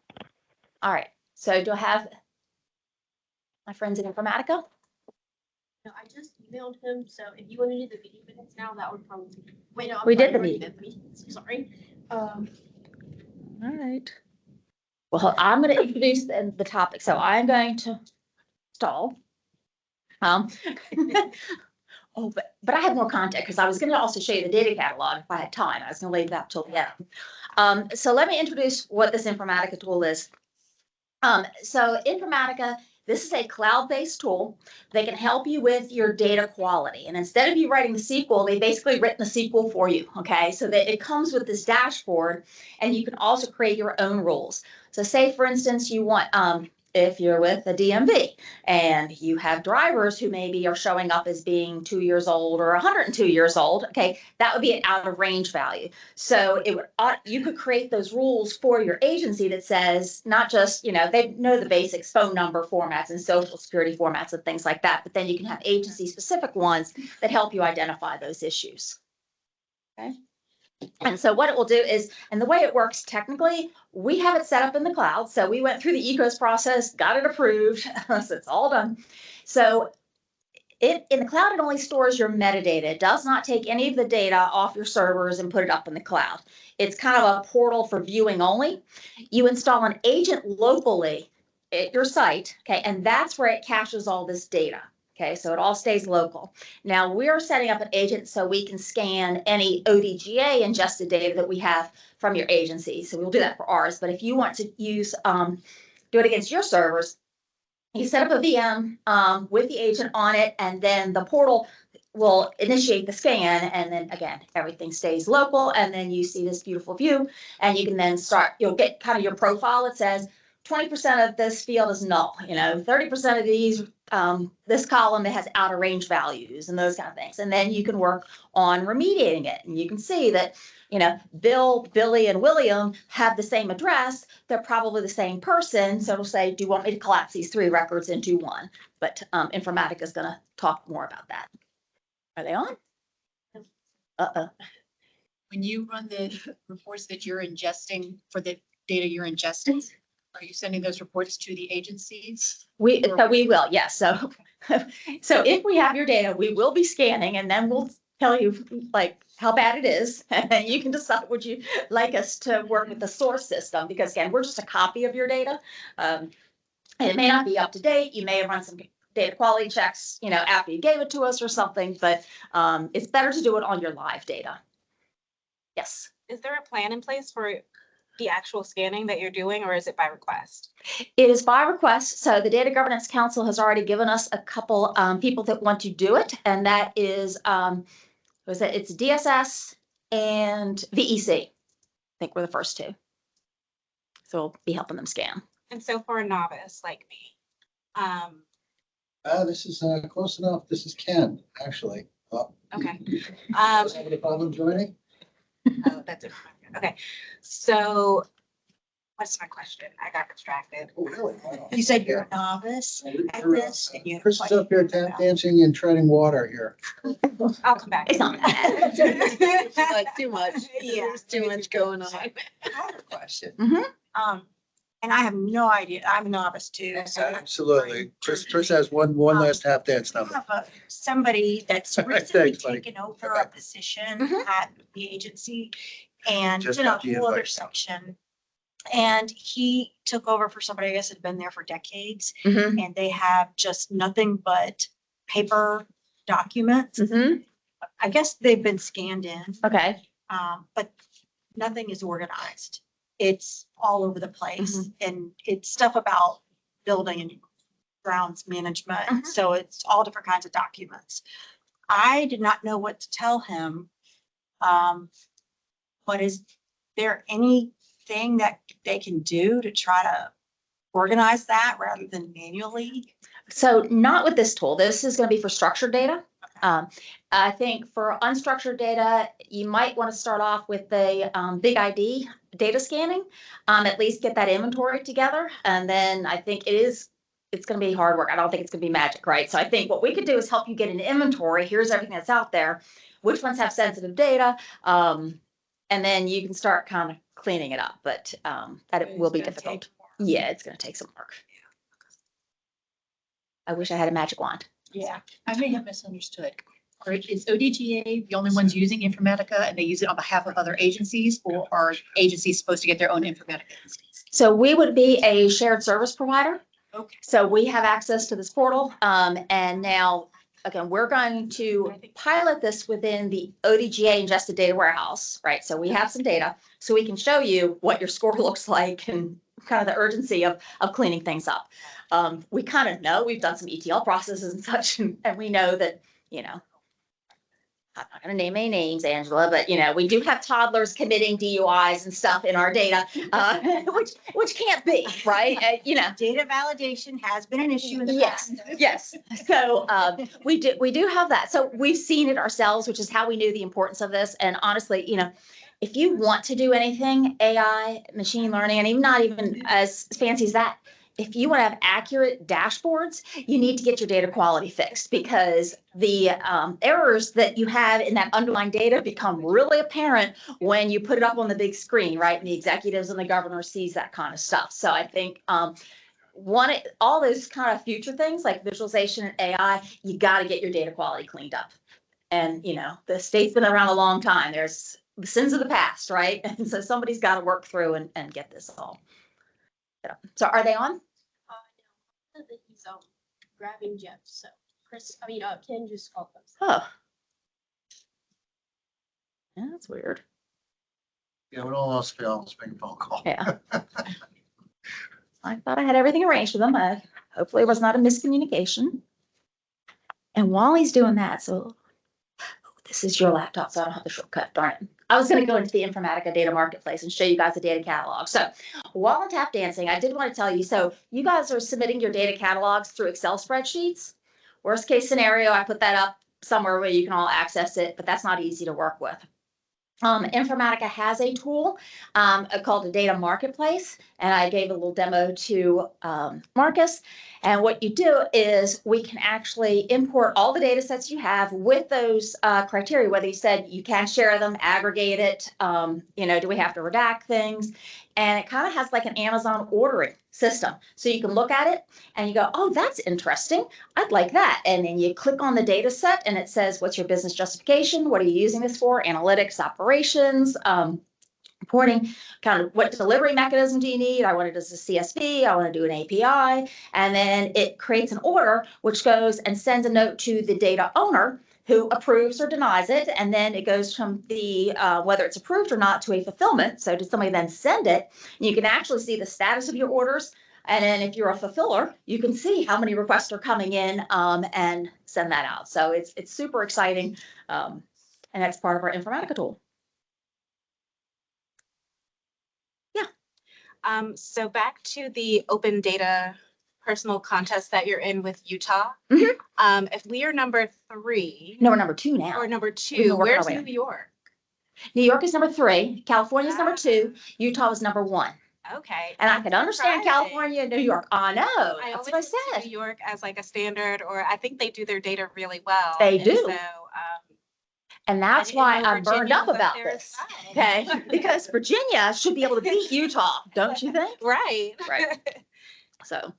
All right. So do I have my friends in Informatica? No, I just emailed him, so if you want to do the meeting minutes now, that would probably, wait, no. I'm We did sorry, the already meeting. did the meetings, sorry. All right. Well, I'm going to introduce the topic. So I'm going to stall. Oh, but I have more content because I was going to also show you the data catalog if I had time. I was going to leave that till the end. So let me introduce what this Informatica tool is. So Informatica, this is a cloud-based tool that can help you with your data quality. And instead of you writing the SQL, they basically written the SQL for you, okay? So that it comes with this dashboard, and you can also create your own rules. So say, for instance, you want, if you're with a DMV and you have drivers who maybe are showing up as being 2 years old or 102 years old, okay, that would be an out of range value. So it would, you could create those rules for your agency that says not just, they know the basics, phone number formats and social security formats and things like that, but then you can have agency specific ones that help you identify those issues. Okay. And so what it will do is, and the way it works technically, we have it set up in the cloud. So we went through the ECOS process, got it approved, so it's all done. So in the cloud, it only stores your metadata. It does not take any of the data off your servers and put it up in the cloud. It's kind of a portal for viewing only. You install an agent locally at your site, okay, and that's where it caches all this data. Okay, so it all stays local. Now we're setting up an agent so we can scan any ODGA ingested data that we have from your agency. So we'll do that for ours. But if you want to use, do it against your servers, you set up a VM with the agent on it, and then the portal will initiate the scan. And then again, everything stays local. And then you see this beautiful view, and you can then start, you'll get kind of your profile that says, 20% of this field is null, 30% of these, this column that has out of range values and those kind of things. And then you can work on remediating it. And you can see that, Bill, Billy, and William have the same address. They're probably the same person. So it'll say, do you want me to collapse these 3 records into one? But Informatica is going to talk more about that. Are they on? When you run the reports that you're ingesting for the data you're ingesting, are you sending those reports to the agencies? We will, yes. So if we have your data, we will be scanning, and then we'll tell you like how bad it is. And you can decide, would you like us to work with the source system? Because again, we're just a copy of your data. And it may not be up to date. You may have run some data quality checks, after you gave it to us or something, but it's better to do it on your live data. Yes. Is there a plan in place for the actual scanning that you're doing, or is it by request? It is by request. So the Data Governance Council has already given us a couple people that want to do it, and that is it's DSS and VEC. I think we're the first 2. So we'll be helping them scan. And so for a novice like me, This is close enough. This is Ken, actually. okay. Have any problem joining? Oh, that's it. Okay, so what's my question? I got distracted. Oh, really? You said you're a novice at this and you have a Chris is question up here tap dancing and treading water here. I'll come back. It's not bad. Too much. Yeah. There's too much going on. I have a question. Mhm. And I have no idea. I'm a novice too, so. Absolutely. Chris has one last tap dance I number. have somebody that's recently Thanks, buddy. taken over a position Mhm. at the agency and Just in a got the whole other invite. section. And he took over for somebody, I guess, had been there for decades, Mhm. and they have just nothing but paper documents. Mhm. I guess they've been scanned in, Okay. but nothing is organized. It's all over the place, and it's stuff about building and grounds management. So it's all different kinds of documents. I did not know what to tell him. But is there anything that they can do to try to organize that rather than manually? So not with this tool. This is going to be for structured data. I think for unstructured data, you might want to start off with the big ID data scanning, at least get that inventory together. And then I think it's going to be hard work. I don't think it's going to be magic, right? So I think what we could do is help you get an inventory. Here's everything that's out there. Which ones have sensitive data? And then you can start kind of cleaning it up, but that it will be difficult. Yeah, it's going to take some work. I wish I had a magic wand. Yeah. I may have misunderstood. Or is ODGA the only ones using Informatica and they use it on behalf of other agencies, or are agencies supposed to get their own Informatica instance? So we would be a shared service provider. Okay. So we have access to this portal. And now, again, we're going to pilot this within the ODGA ingested data warehouse, right? So we have some data, so we can show you what your score looks like and kind of the urgency of cleaning things up. We kind of know, we've done some ETL processes and such, and we know that, I'm not going to name any names, Angela, but we do have toddlers committing DUIs and stuff in our data, which can't be, right? Data validation has been an issue in the Yes, past. yes. So we do have that. So we've seen it ourselves, which is how we knew the importance of this. And honestly, if you want to do anything, AI, machine learning, and even not even as fancy as that, if you want to have accurate dashboards, you need to get your data quality fixed, because the errors that you have in that underlying data become really apparent when you put it up on the big screen, right? And the executives and the governor sees that kind of stuff. So I think all those kind of future things like visualization and AI, you got to get your data quality cleaned up. And, the state's been around a long time. There's the sins of the past, right? And so somebody's got to work through and get this all. So are they on? No, he's grabbing Jeff. So Ken just called them. Oh. Yeah, that's weird. Yeah, when all else fails, make a phone call. Yeah. I thought I had everything arranged for them. Hopefully it was not a miscommunication. And while he's doing that, so this is your laptop, so I don't have the shortcut, darn it. I was going to go into the Informatica data marketplace and show you guys the data catalog. So while I'm tap dancing, I did want to tell you, so you guys are submitting your data catalogs through Excel spreadsheets. Worst case scenario, I put that up somewhere where you can all access it, but that's not easy to work with. Informatica has a tool called a data marketplace, and I gave a little demo to Marcus. And what you do is we can actually import all the data sets you have with those criteria, whether you said you can share them, aggregate it, do we have to redact things? And it kind of has like an Amazon ordering system. So you can look at it and you go, oh, that's interesting. I'd like that. And then you click on the data set and it says, what's your business justification? What are you using this for? Analytics, operations, reporting, kind of what delivery mechanism do you need? I want it as a CSV. I want to do an API. And then it creates an order, which goes and sends a note to the data owner who approves or denies it. And then it goes from the, whether it's approved or not, to a fulfillment. So does somebody then send it? And you can actually see the status of your orders. And then if you're a fulfiller, you can see how many requests are coming in and send that out. So it's super exciting. And that's part of our Informatica tool. So back to the open data personal contest that you're in with Utah. If we are number 3. No, we're number 2 now. Or number 2, where's New York? New York is number 3. California is number 2. Utah is number 1. Okay. And I can understand California and New York. I know. I That's always what I look to said. New York as like a standard, or I think they do their data really well. They And do. So, And that's I didn't why know I'm burned Virginia up was up about there as this. well. Okay. Because Virginia should be able to beat Utah, don't you think? Right. Right. So,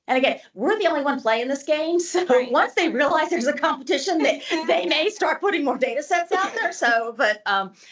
and again, we're the only one playing this game. So Right, once they realize there's a competition, they may start putting more data sets out there. So, but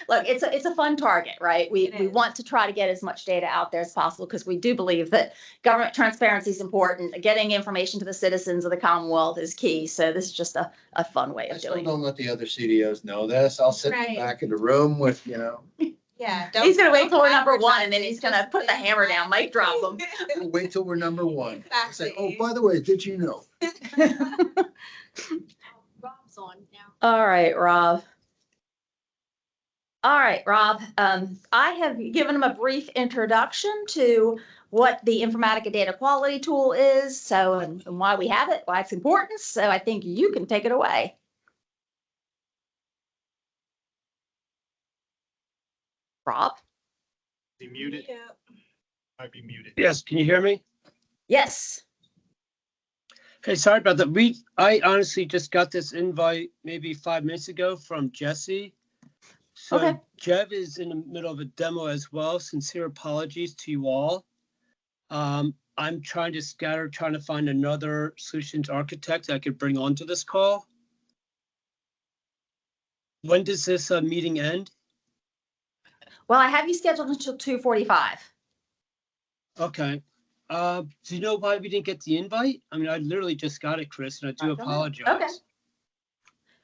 look, it's a fun target, right? We want to try to get as much data out there as possible because we do believe that government transparency is important. Getting information to the citizens of the Commonwealth is key. So this is just a fun way I of still doing it. don't let the other CDOs know this. I'll sit Right. back in the room with, Yeah. He's gonna wait till we're don't number 1 advertise and then it, he's gonna just put the say hammer down, mic drop them. we'll wait till we're number 1. I'll say, oh, Exactly. by the way, did you know? Rob's on now. All right, Rob. All right, Rob. I have given him a brief introduction to what the Informatica data quality tool is, so and why we have it, why it's important. So I think you can take it away. Rob? Be muted. Might be muted. Yes, can you hear me? Yes. Hey, sorry about that. I honestly just got this invite maybe 5 minutes ago from Jesse. So Okay. Jev is in the middle of a demo as well. Sincere apologies to you all. I'm trying to find another solutions architect I could bring onto this call. When does this meeting end? Well, I have you scheduled until 2:45. Okay. Do you know why we didn't get the invite? I mean, I literally just got it, Chris, and I do apologize. Okay.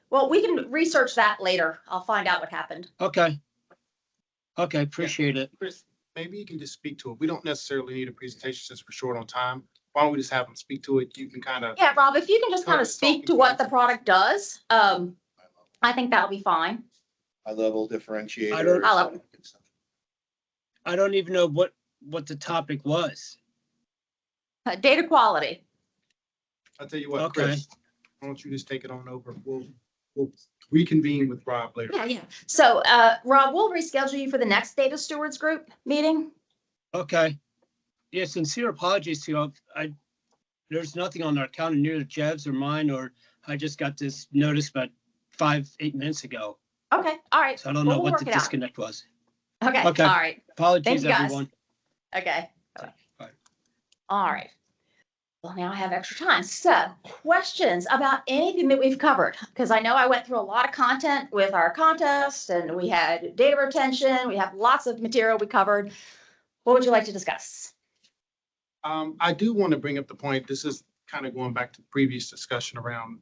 Well, we can research that later. I'll find out what happened. Okay. Okay, appreciate it. Chris, maybe you can just speak to it. We don't necessarily need a presentation since we're short on time. Why don't we just have them speak to it? You can kind of. Yeah, Rob, if you can just kind of speak to what the product does, I think that'll be fine. High level differentiators. I don't even know what the topic was. Data quality. I'll tell you what, Okay. Chris, why don't you just take it on over? We'll reconvene with Rob later. Yeah. So, Rob, we'll reschedule you for the next Data Stewards group meeting. Okay. Yeah, sincere apologies to you. There's nothing on our calendar, neither Jev's or mine, or I just got this notice about 8 minutes ago. Okay. All right. So I don't Well, know we'll what work the it out. disconnect was. Okay. Okay. All right. Apologies, Thank you, guys. everyone. Okay. Bye. All right. Well, now I have extra time. So, questions about anything that we've covered? Because I know I went through a lot of content with our contest, and we had data retention. We have lots of material we covered. What would you like to discuss? I do want to bring up the point. This is kind of going back to the previous discussion around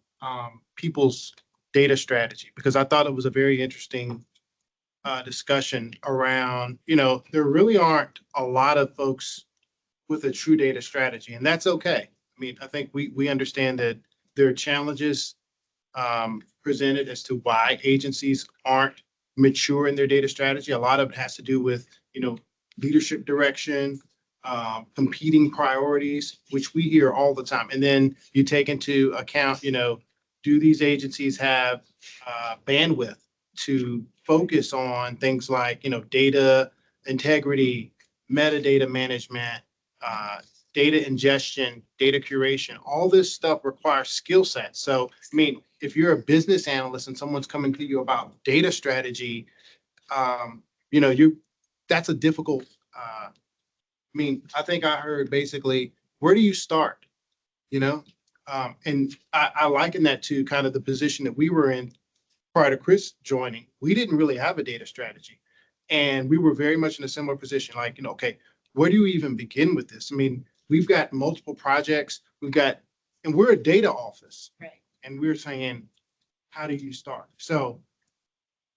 people's data strategy, because I thought it was a very interesting discussion around, there really aren't a lot of folks with a true data strategy, and that's okay. I mean, I think we understand that there are challenges presented as to why agencies aren't mature in their data strategy. A lot of it has to do with, leadership direction, competing priorities, which we hear all the time. And then you take into account, do these agencies have bandwidth to focus on things like, data integrity, metadata management, data ingestion, data curation, all this stuff requires skill sets. So, I mean, if you're a business analyst and someone's coming to you about data strategy, that's a difficult, I think I heard basically, where do you start? And I liken that to kind of the position that we were in prior to Chris joining. We didn't really have a data strategy. And we were very much in a similar position, like, okay, where do you even begin with this? I mean, we've got multiple projects, and we're a data office. Right. And we're saying, how do you start? So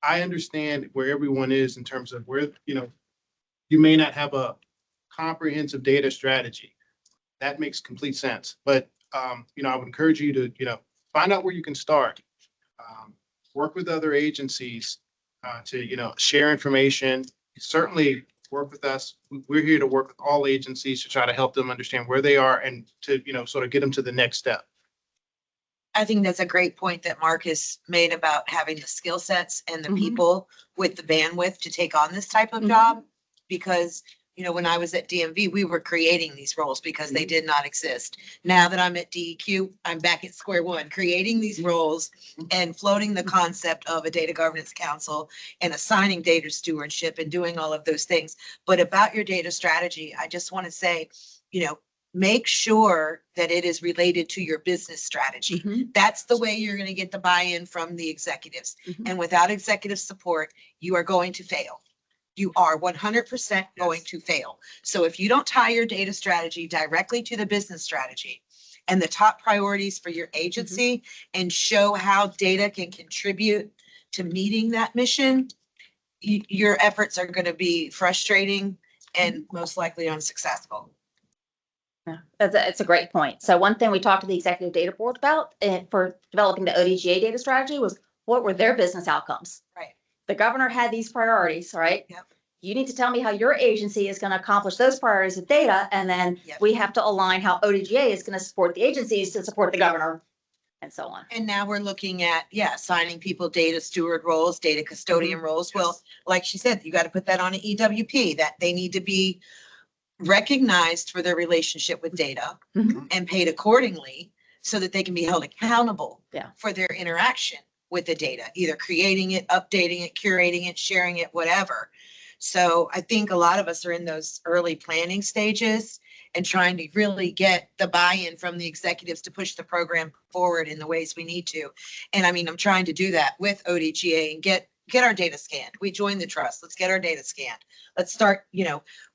I understand where everyone is in terms of where, you may not have a comprehensive data strategy. That makes complete sense. But, I would encourage you to, find out where you can start. Work with other agencies to, share information. Certainly work with us. We're here to work with all agencies to try to help them understand where they are and to, sort of get them to the next step. I think that's a great point that Marcus made about having the skill sets and the people with the bandwidth to take on this type of job. Because, when I was at DMV, we were creating these roles because they did not exist. Now that I'm at DEQ, I'm back at square one, creating these roles and floating the concept of a data governance council and assigning data stewardship and doing all of those things. But about your data strategy, I just want to say, make sure that it is related to your business strategy. That's the way you're going to get the buy-in from the executives. And without executive support, you are going to fail. You are 100% going to fail. So if you don't tie your data strategy directly to the business strategy and the top priorities for your agency and show how data can contribute to meeting that mission, your efforts are going to be frustrating and most likely unsuccessful. Yeah, it's a great point. So one thing we talked to the executive data board about for developing the ODGA data strategy was what were their business outcomes? Right. The governor had these priorities, right? Yep. You need to tell me how your agency is going to accomplish those priorities with data, and then we have to align how ODGA is going to support the agencies to support the governor, and so on. And now we're looking at, assigning people data steward roles, data custodian roles. Well, like she said, you got to put that on an EWP, that they need to be recognized for their relationship with data and paid accordingly so that they can be held accountable for their interaction with the data, either creating it, updating it, curating it, sharing it, whatever. So I think a lot of us are in those early planning stages and trying to really get the buy-in from the executives to push the program forward in the ways we need to. And I mean, I'm trying to do that with ODGA and get our data scanned. We joined the trust. Let's get our data scanned. Let's start,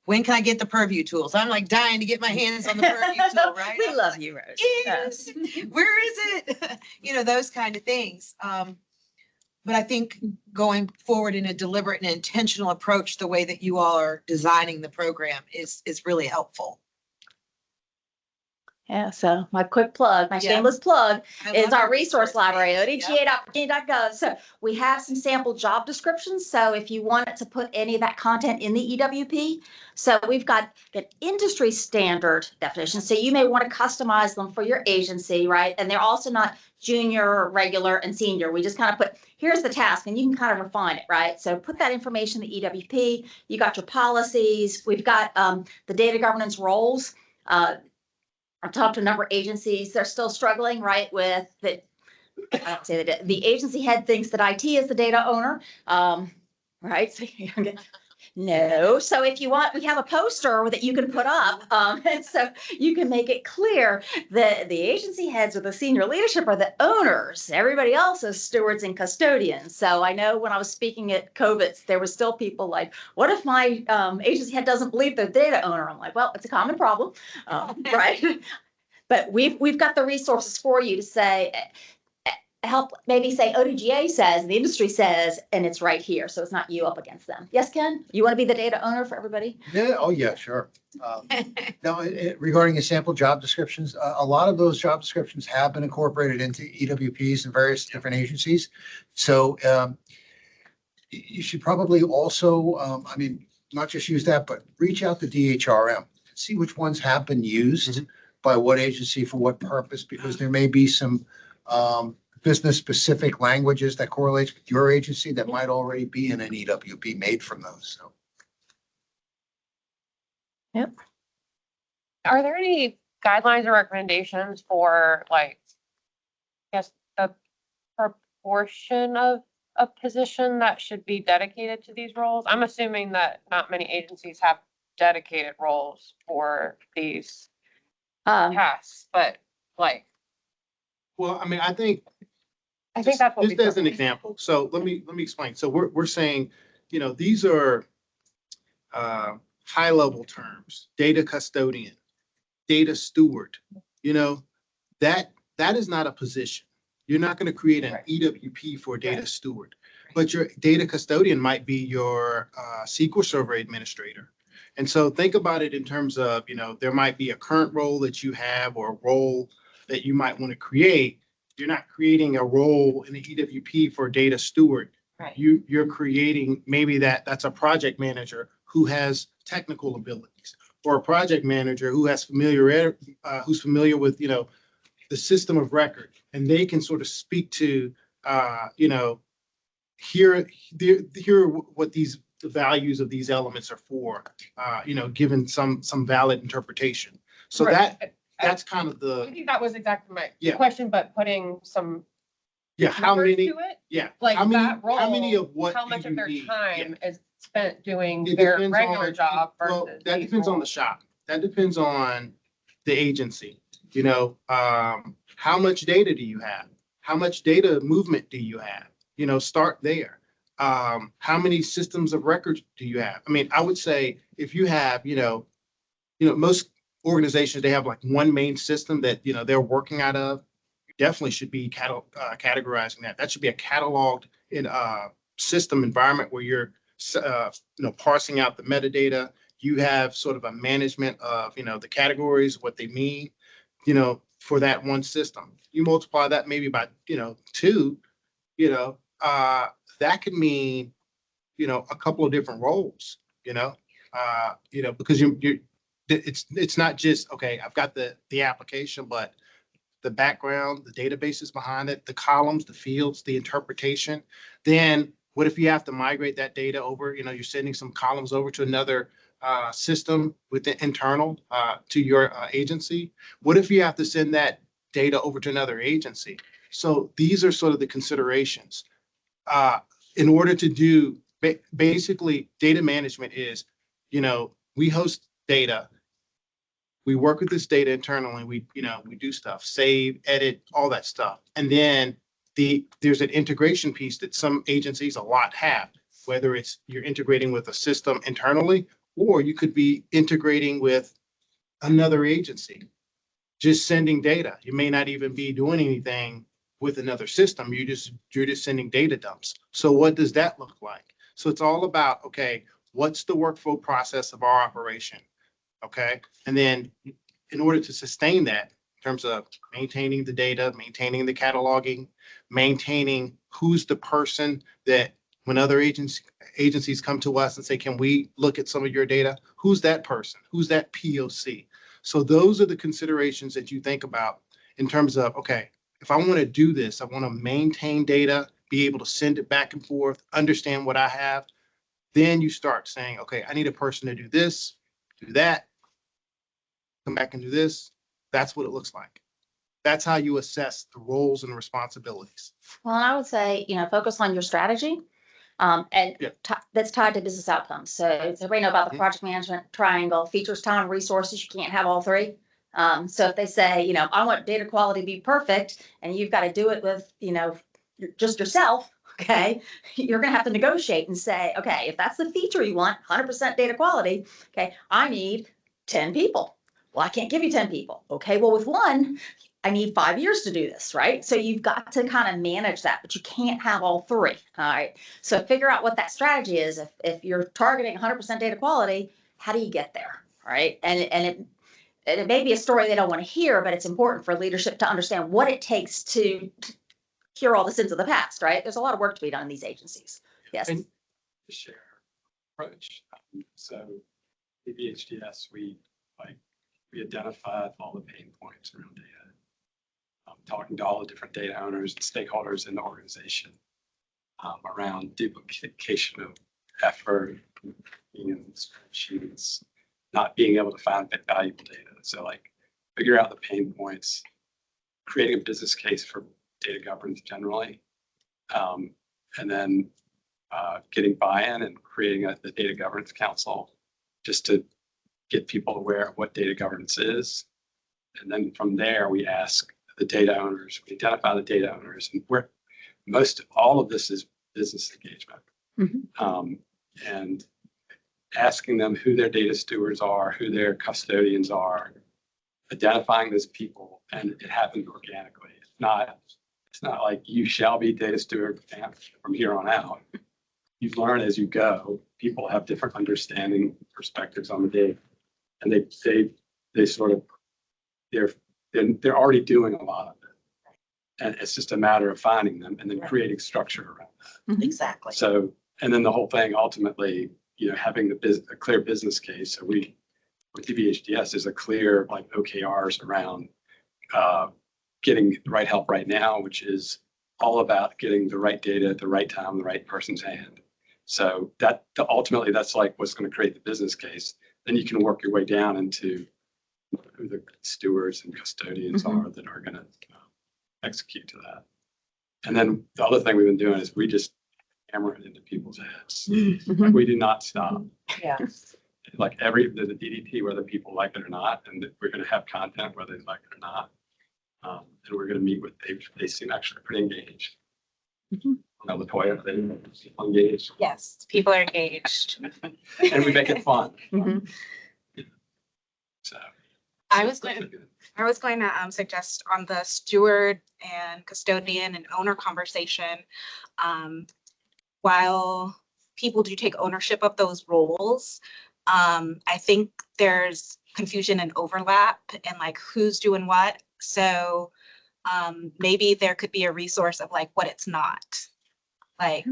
when can I get the purview tools? I'm like dying to get my hands on the purview tool, right? We love you, Rose. Yes. Where is it? Those kind of things. But I think going forward in a deliberate and intentional approach, the way that you all are designing the program is really helpful. Yeah, so my quick plug, my shameless plug is our resource library, page. odga.virginia.gov. So we have some sample job descriptions. So if you wanted to put any of that content in the EWP, so we've got an industry standard definition. So you may want to customize them for your agency, right? And they're also not junior, regular, and senior. We just kind of put, here's the task, and you can kind of refine it, right? So put that information in the EWP. You got your policies. We've got the data governance roles. I've talked to a number of agencies. They're still struggling, right, with the, I don't say that the agency head thinks that IT is the data owner, right? So no. So if you want, we have a poster that you can put up, and so you can make it clear that the agency heads or the senior leadership are the owners. Everybody else is stewards and custodians. So I know when I was speaking at COVID's, there were still people like, what if my agency head doesn't believe they're the data owner? I'm like, well, it's a common problem, right? But we've got the resources for you to say, help maybe say ODGA says, the industry says, and it's right here. So it's not you up against them. Yes, Ken? You want to be the data owner for everybody? Yeah, oh yeah, sure. Now, regarding the sample job descriptions, a lot of those job descriptions have been incorporated into EWPs and various different agencies. So, you should probably also, I mean, not just use that, but reach out to DHRM. See which ones have been used by what agency for what purpose, because there may be some business-specific languages that correlates with your agency that might already be in an EWP made from those, so. Are there any guidelines or recommendations for like, I guess, the proportion of a position that should be dedicated to these roles? I'm assuming that not many agencies have dedicated roles for these tasks, but like, Well, I mean, I think I think that's what we. just as an example. So let me explain. So we're saying, you know, these are high level terms: data custodian, data steward. You know, that is not a position. You're not going to create an EWP for a data steward, but your data custodian might be your SQL Server administrator. And so think about it in terms of, you know, there might be a current role that you have or a role that you might want to create. You're not creating a role in the EWP for data steward. Right. You're creating maybe that's a project manager who has technical abilities, or a project manager who has who's familiar with, you know, the system of record, and they can sort of speak to, you know, here what the values of these elements are for, you know, given some valid interpretation. So Right. that's kind of I the, think that was exactly my Yeah. question, but putting some how numbers many, to it, yeah, like how many, that role, how many of what how do much you of their need? time is spent doing It their depends regular on- job Well, versus that these depends on the roles? shop. That depends on the agency. You know, how much data do you have? How much data movement do you have? You know, start there. How many systems of records do you have? I mean, I would say if you have, you know, most organizations, they have like one main system that, you know, they're working out of. You definitely should be categorizing that. That should be a cataloged in system environment where you're, you know, parsing out the metadata. You have sort of a management of, you know, the categories, what they mean, you know, for that one system. You multiply that maybe by, you know, 2, you know, that could mean, you know, a couple of different roles, you know, because it's not just, okay, I've got the application, but the background, the databases behind it, the columns, the fields, the interpretation. Then what if you have to migrate that data over? You know, you're sending some columns over to another system within internal to your agency. What if you have to send that data over to another agency? So these are sort of the considerations. In order to do, basically, data management is, you know, we host data. We work with this data internally. We, you know, we do stuff, save, edit, all that stuff. And then there's an integration piece that some agencies a lot have, whether it's you're integrating with a system internally, or you could be integrating with another agency, just sending data. You may not even be doing anything with another system. You're just sending data dumps. So what does that look like? So it's all about, okay, what's the workflow process of our operation? Okay. And then in order to sustain that, in terms of maintaining the data, maintaining the cataloging, maintaining who's the person that when other agencies come to us and say, can we look at some of your data? Who's that person? Who's that POC? So those are the considerations that you think about in terms of, okay, if I want to do this, I want to maintain data, be able to send it back and forth, understand what I have. Then you start saying, okay, I need a person to do this, do that, come back and do this. That's what it looks like. That's how you assess the roles and responsibilities. Well, and I would say, you know, focus on your strategy. And Yeah. that's tied to business outcomes. So everybody know about the project management triangle: features, time, resources. You can't have all 3. So if they say, you know, I want data quality to be perfect, and you've got to do it with, you know, just yourself, okay, you're going to have to negotiate and say, okay, if that's the feature you want, 100% data quality, okay, I need 10 people. Well, I can't give you 10 people. Okay, well, with 1, I need 5 years to do this, right? So you've got to kind of manage that, but you can't have all 3. All right. So figure out what that strategy is. If you're targeting 100% data quality, how do you get there? All right. And it may be a story they don't want to hear, but it's important for leadership to understand what it takes to cure all the sins of the past, right? There's a lot of work to be done in these agencies. Yes. And share approach. So DBHDS, we identified all the pain points around data. Talking to all the different data owners and stakeholders in the organization around duplication of effort, being in spreadsheets, not being able to find valuable data. So like figure out the pain points, creating a business case for data governance generally, and then getting buy-in and creating the data governance council just to get people aware of what data governance is. And then from there, we ask the data owners, we identify the data owners, and all of this is business engagement. And asking them who their data stewards are, who their custodians are, identifying those people, and it happens organically. It's not like you shall be data steward from here on out. You learn as you go. People have different understanding perspectives on the data, and they sort of they're already doing a lot of it, and it's just a matter of finding them and then creating structure around that. Exactly. So, and then the whole thing ultimately, having a clear business case. So with DBHDS, there's a clear like OKRs around getting the right help right now, which is all about getting the right data at the right time, in the right person's hand. So ultimately that's like what's going to create the business case. Then you can work your way down into who the stewards and custodians are that are going to execute to that. And then the other thing we've been doing is we just hammer it into people's heads. Like we do not stop. Yeah. Like the DDP, whether people like it or not, and we're going to have content whether they like it or not. And we're going to meet with, they seem actually pretty engaged. Latoya, they seem engaged. Yes, people are engaged. And we make it fun. So. I was going to suggest on the steward and custodian and owner conversation, while people do take ownership of those roles, I think there's confusion and overlap in like who's doing what. So maybe there could be a resource of like what it's not. Like,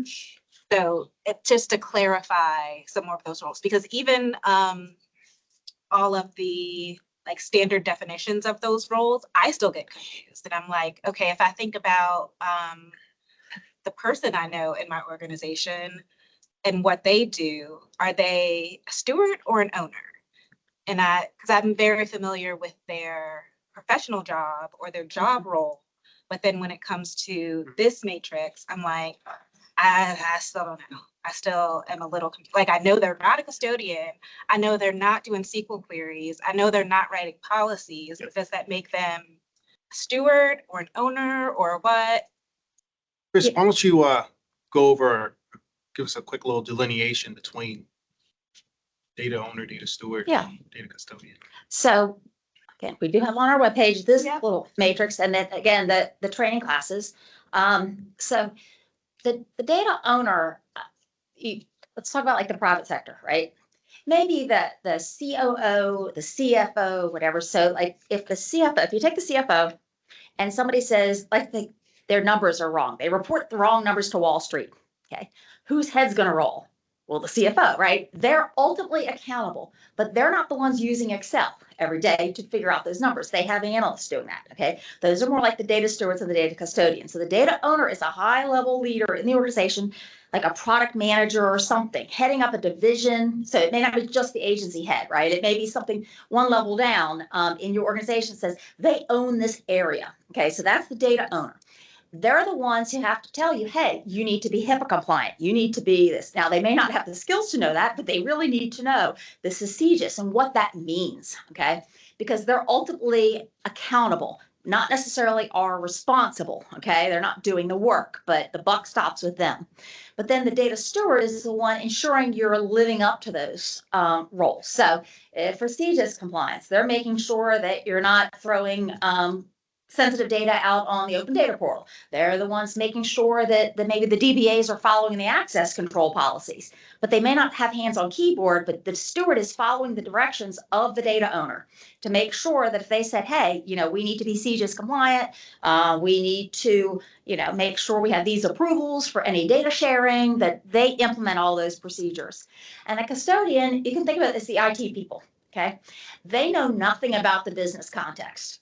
so it just to clarify some more of those roles, because even all of the like standard definitions of those roles, I still get confused. And I'm like, okay, if I think about the person I know in my organization and what they do, are they a steward or an owner? And because I'm very familiar with their professional job or their job role, but then when it comes to this matrix, I'm like, I still don't know. I still am a little confused. Like, I know they're not a custodian. I know they're not doing SQL queries. I know they're not writing policies. But does that make them a steward or an owner or what? Chris, why don't you go over, give us a quick little delineation between data owner, data steward, data custodian. So again, we do have on our webpage this little matrix, and then again, the training classes. So the data owner, let's talk about like the private sector, right? Maybe the COO, the CFO, whatever. So like if you take the CFO and somebody says like their numbers are wrong, they report the wrong numbers to Wall Street. Okay, whose head's going to roll? Well, the CFO, right? They're ultimately accountable, but they're not the ones using Excel every day to figure out those numbers. They have analysts doing that, okay? Those are more like the data stewards and the data custodians. So the data owner is a high-level leader in the organization, like a product manager or something, heading up a division. So it may not be just the agency head, right? It may be something one level down in your organization says they own this area, okay? So that's the data owner. They're the ones who have to tell you, hey, you need to be HIPAA compliant. You need to be this. Now, they may not have the skills to know that, but they really need to know this is CGIS and what that means, okay? Because they're ultimately accountable, not necessarily are responsible, okay? They're not doing the work, but the buck stops with them. But then the data steward is the one ensuring you're living up to those roles. So for CGIS compliance, they're making sure that you're not throwing sensitive data out on the open data portal. They're the ones making sure that maybe the DBAs are following the access control policies, but they may not have hands on keyboard, but the steward is following the directions of the data owner to make sure that if they said, hey, we need to be CGIS compliant, we need to, make sure we have these approvals for any data sharing, that they implement all those procedures. And the custodian, you can think of it as the IT people, okay? They know nothing about the business context.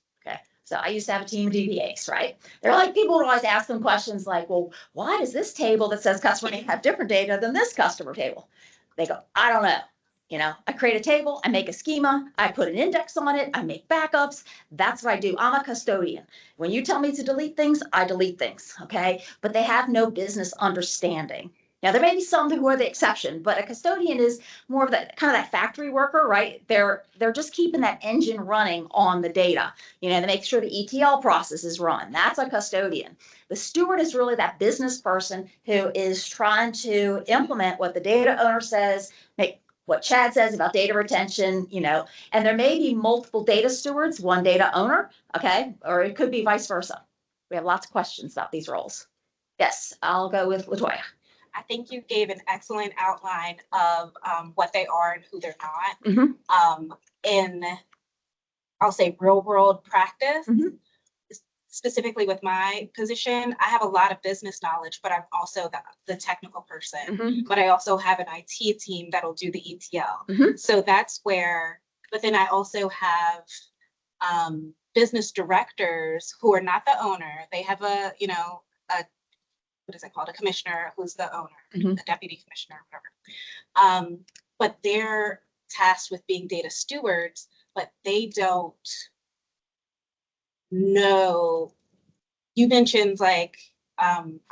So I used to have a team of DBAs, right? They're like, people would always ask them questions like, well, why does this table that says customer name have different data than this customer table? They go, I don't know. I create a table, I make a schema, I put an index on it, I make backups. That's what I do. I'm a custodian. When you tell me to delete things, I delete things, okay? But they have no business understanding. Now, there may be some who are the exception, but a custodian is more of that kind of that factory worker, right? They're just keeping that engine running on the data, to make sure the ETL process is run. That's a custodian. The steward is really that business person who is trying to implement what the data owner says, make what Chad says about data retention, and there may be multiple data stewards, one data owner, okay? Or it could be vice versa. We have lots of questions about these roles. Yes, I'll go with LaToya. I think you gave an excellent outline of what they are and who they're not. In, I'll say, real world practice, specifically with my position, I have a lot of business knowledge, but I'm also the technical person. But I also have an IT team that'll do the ETL. So that's where, but then I also have business directors who are not the owner. They have a what is it called? A commissioner who's the owner, a deputy commissioner, whatever. But they're tasked with being data stewards, but they don't know. You mentioned I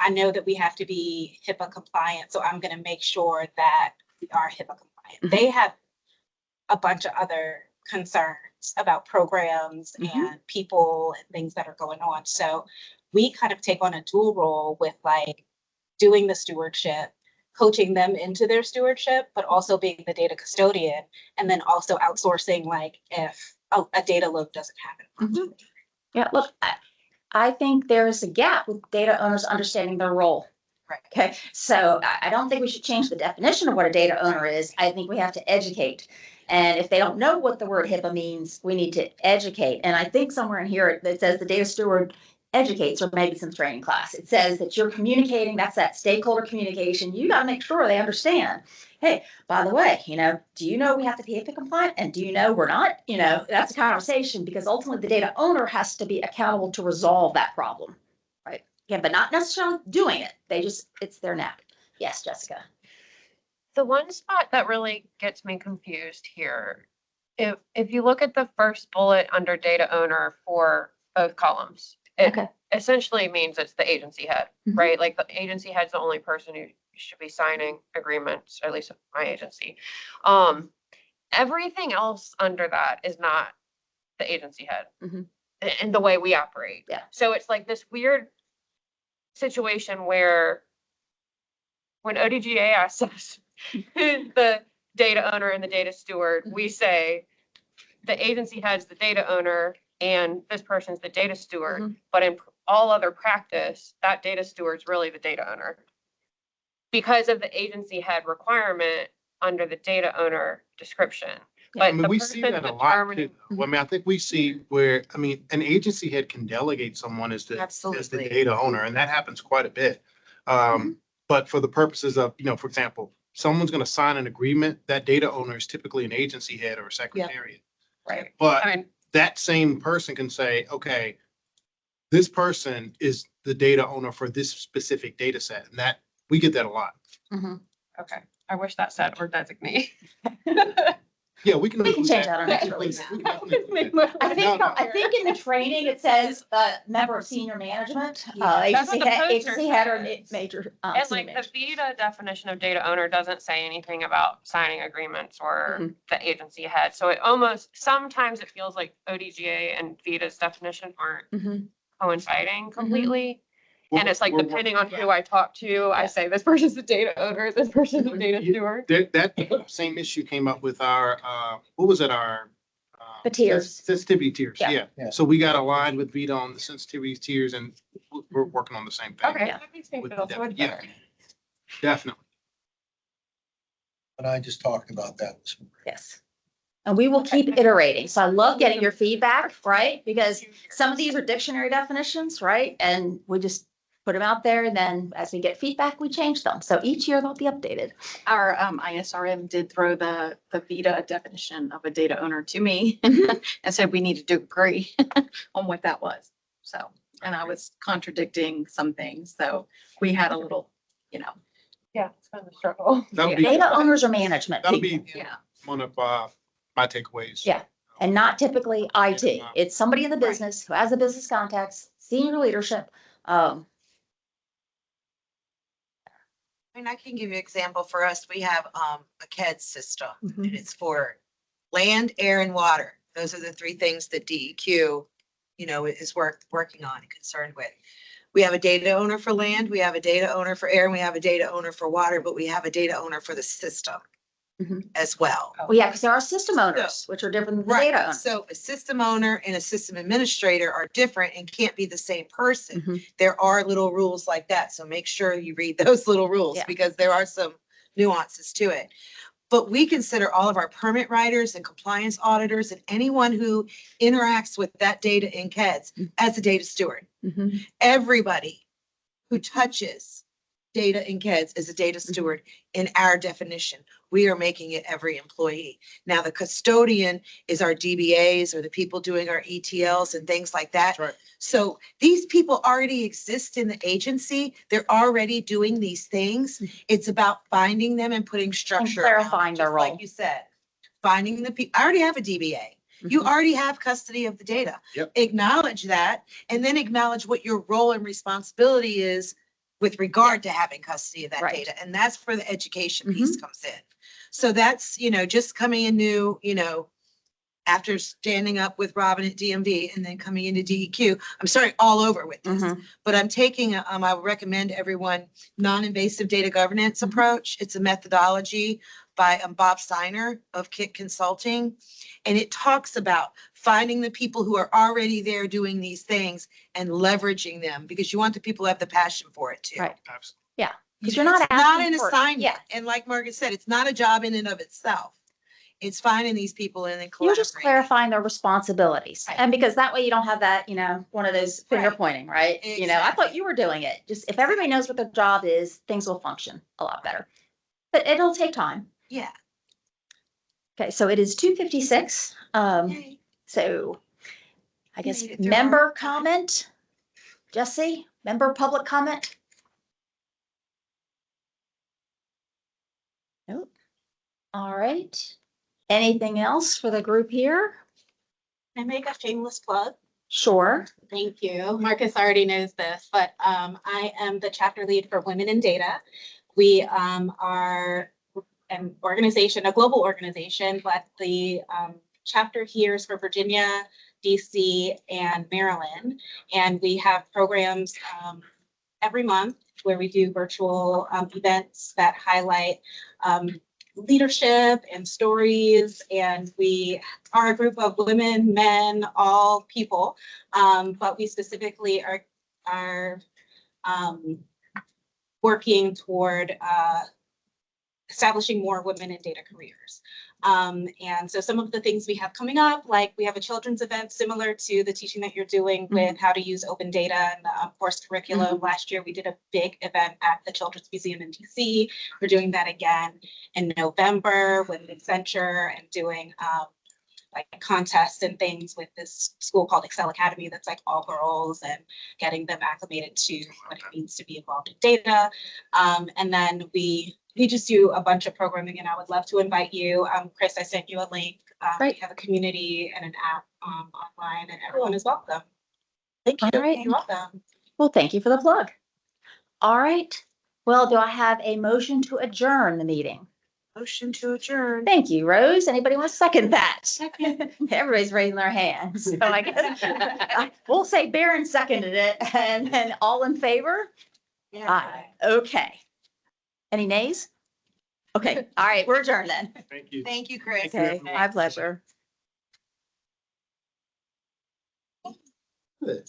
know that we have to be HIPAA compliant, so I'm going to make sure that we are HIPAA compliant. They have a bunch of other concerns about programs and people and things that are going on. So we kind of take on a dual role with doing the stewardship, coaching them into their stewardship, but also being the data custodian, and then also outsourcing if a data load doesn't happen. Yeah, look, I think there's a gap with data owners understanding their role. Right. Okay, so I don't think we should change the definition of what a data owner is. I think we have to educate. And if they don't know what the word HIPAA means, we need to educate. And I think somewhere in here it says the data steward educates, or maybe some training class. It says that you're communicating, that's that stakeholder communication. You got to make sure they understand. Hey, by the way, do you know we have to be HIPAA compliant? And do you know we're not? That's a conversation, because ultimately the data owner has to be accountable to resolve that problem, right? Yeah, but not necessarily doing it. It's their nap. Yes, Jessica. The one spot that really gets me confused here, if you look at the first bullet under data owner for both columns, it essentially means it's the agency head, right? Like the agency head's the only person who should be signing agreements, or at least my agency. Everything else under that is not the agency head in the way we operate. Yeah. So it's like this weird situation where when ODGA asks us who's the data owner and the data steward, we say the agency head's the data owner and this person's the data steward. But in all other practice, that data steward's really the data owner because of the agency head requirement under the data owner description. But we see that a lot too. I think we see where, an agency head can delegate someone as the data owner, and that happens quite a bit. But for the purposes of, for example, someone's going to sign an agreement, that data owner is typically an agency head or a secretariat. Right. But that same person can say, okay, this person is the data owner for this specific data set, and that we get that a lot. Okay. I wish that said or designate. Yeah, we can change that on our next release. I think in the training it says member of senior management, agency head or major. And like the VITA definition of data owner doesn't say anything about signing agreements or the agency head. So it almost, sometimes it feels like ODGA and VITA's definition aren't coinciding completely. And it's like, depending on who I talk to, I say this person's the data owner, this person's the data steward. That same issue came up with our, what was it, our The tiers. Sensitivity tiers, Yeah. yeah. Yeah. So we got aligned with VITA on the sensitivity tiers and we're working on the same thing. Okay, Yeah. that makes me With feel the so much yeah. better. Definitely. And I just talked about that this morning. Yes. And we will keep iterating. So I love getting your feedback, right? Because some of these are dictionary definitions, right? And we just put them out there and then as we get feedback, we change them. So each year they'll be updated. Our ISRM did throw the VITA definition of a data owner to me and said we needed to agree on what that was. So, and I was contradicting some things. So we had a little, you know. Yeah, it's been a struggle. That'll be, Data owners are management that'll people. be Yeah. one of my takeaways. Yeah. And not typically IT. It's somebody in the business who has the business contacts, senior leadership. I mean, I can give you an example. For us, we have a CAD system Mhm. and it's for land, air and water. Those are the three things that DEQ, is working on and concerned with. We have a data owner for land, we have a data owner for air, and we have a data owner for water, but we have a data owner for the system Mhm. as well. Well, yeah, because there are system owners, which are different than the data Right, owners. so a system owner and a system administrator are different and can't be the same person. Mhm. There are little rules like that, so make sure you read those little rules Yeah. because there are some nuances to it. But we consider all of our permit writers and compliance auditors and anyone who interacts with that data in CADS as a data steward. Mhm. Everybody who touches data in CADS is a data steward in our definition. We are making it every employee. Now, the custodian is our DBAs or the people doing our ETLs and things like that. That's right. So these people already exist in the agency. They're already doing these things. It's about finding them and putting structure around it, clarifying their just like role. you said. Finding the people. I already have a DBA. You already have custody of the data. Yep. Acknowledge that and then acknowledge what your role and responsibility is with regard to having custody of that Right. data. And that's where the education piece comes in. So that's, just coming in new, after standing up with Robin at DMV and then coming into DEQ, I'm starting all over with this. But I'm taking, I would recommend everyone non-invasive data governance approach. It's a methodology by Bob Steiner of KIT Consulting. And it talks about finding the people who are already there doing these things and leveraging them because you want the people who have the passion for it too. Right. Absolutely. Yeah. Because you're not It's not asking an for- assignment. Yeah. And like Margaret said, it's not a job in and of itself. It's finding these people and then You're just collaborating. clarifying their responsibilities. Right. And because that way you don't have that, one of those finger Right. pointing, right? I Exactly. thought you were doing it. Just if everybody knows what their job is, things will function a lot better. But it'll take time. Yeah. Okay, so it is 2:56. Yay. So I You guess made it through member our time. comment, Jesse, member public comment? Nope. All right. Anything else for the group here? Can I make a shameless plug? Sure. Thank you. Marcus already knows this, but I am the chapter lead for Women in Data. We are an organization, a global organization, but the chapter here is for Virginia, DC, and Maryland. And we have programs every month where we do virtual events that highlight leadership and stories. And we are a group of women, men, all people, but we specifically are working toward establishing more women in data careers. And so some of the things we have coming up, like we have a children's event similar to the teaching that you're doing with how to use open data and the course curriculum. Last year, we did a big event at the Children's Museum in DC. We're doing that again in November with Accenture and doing like contests and things with this school called Excel Academy that's like all girls and getting them acclimated to what it means to be involved in data. And then we just do a bunch of programming and I would love to invite you. Chris, I sent you a link. We have a community and an app online and everyone is welcome. Thank you. All right. You're welcome. Well, thank you for the plug. All right. Well, do I have a motion to adjourn the meeting? Motion to adjourn. Thank you, Rose. Anybody want to second that? Everybody's raising their hands. So I guess we'll say Baron seconded it and then all in favor? Aye. Okay. Any nays? Okay. All right. We're adjourned then. Thank you. Thank you, Chris. Okay. My pleasure. Good.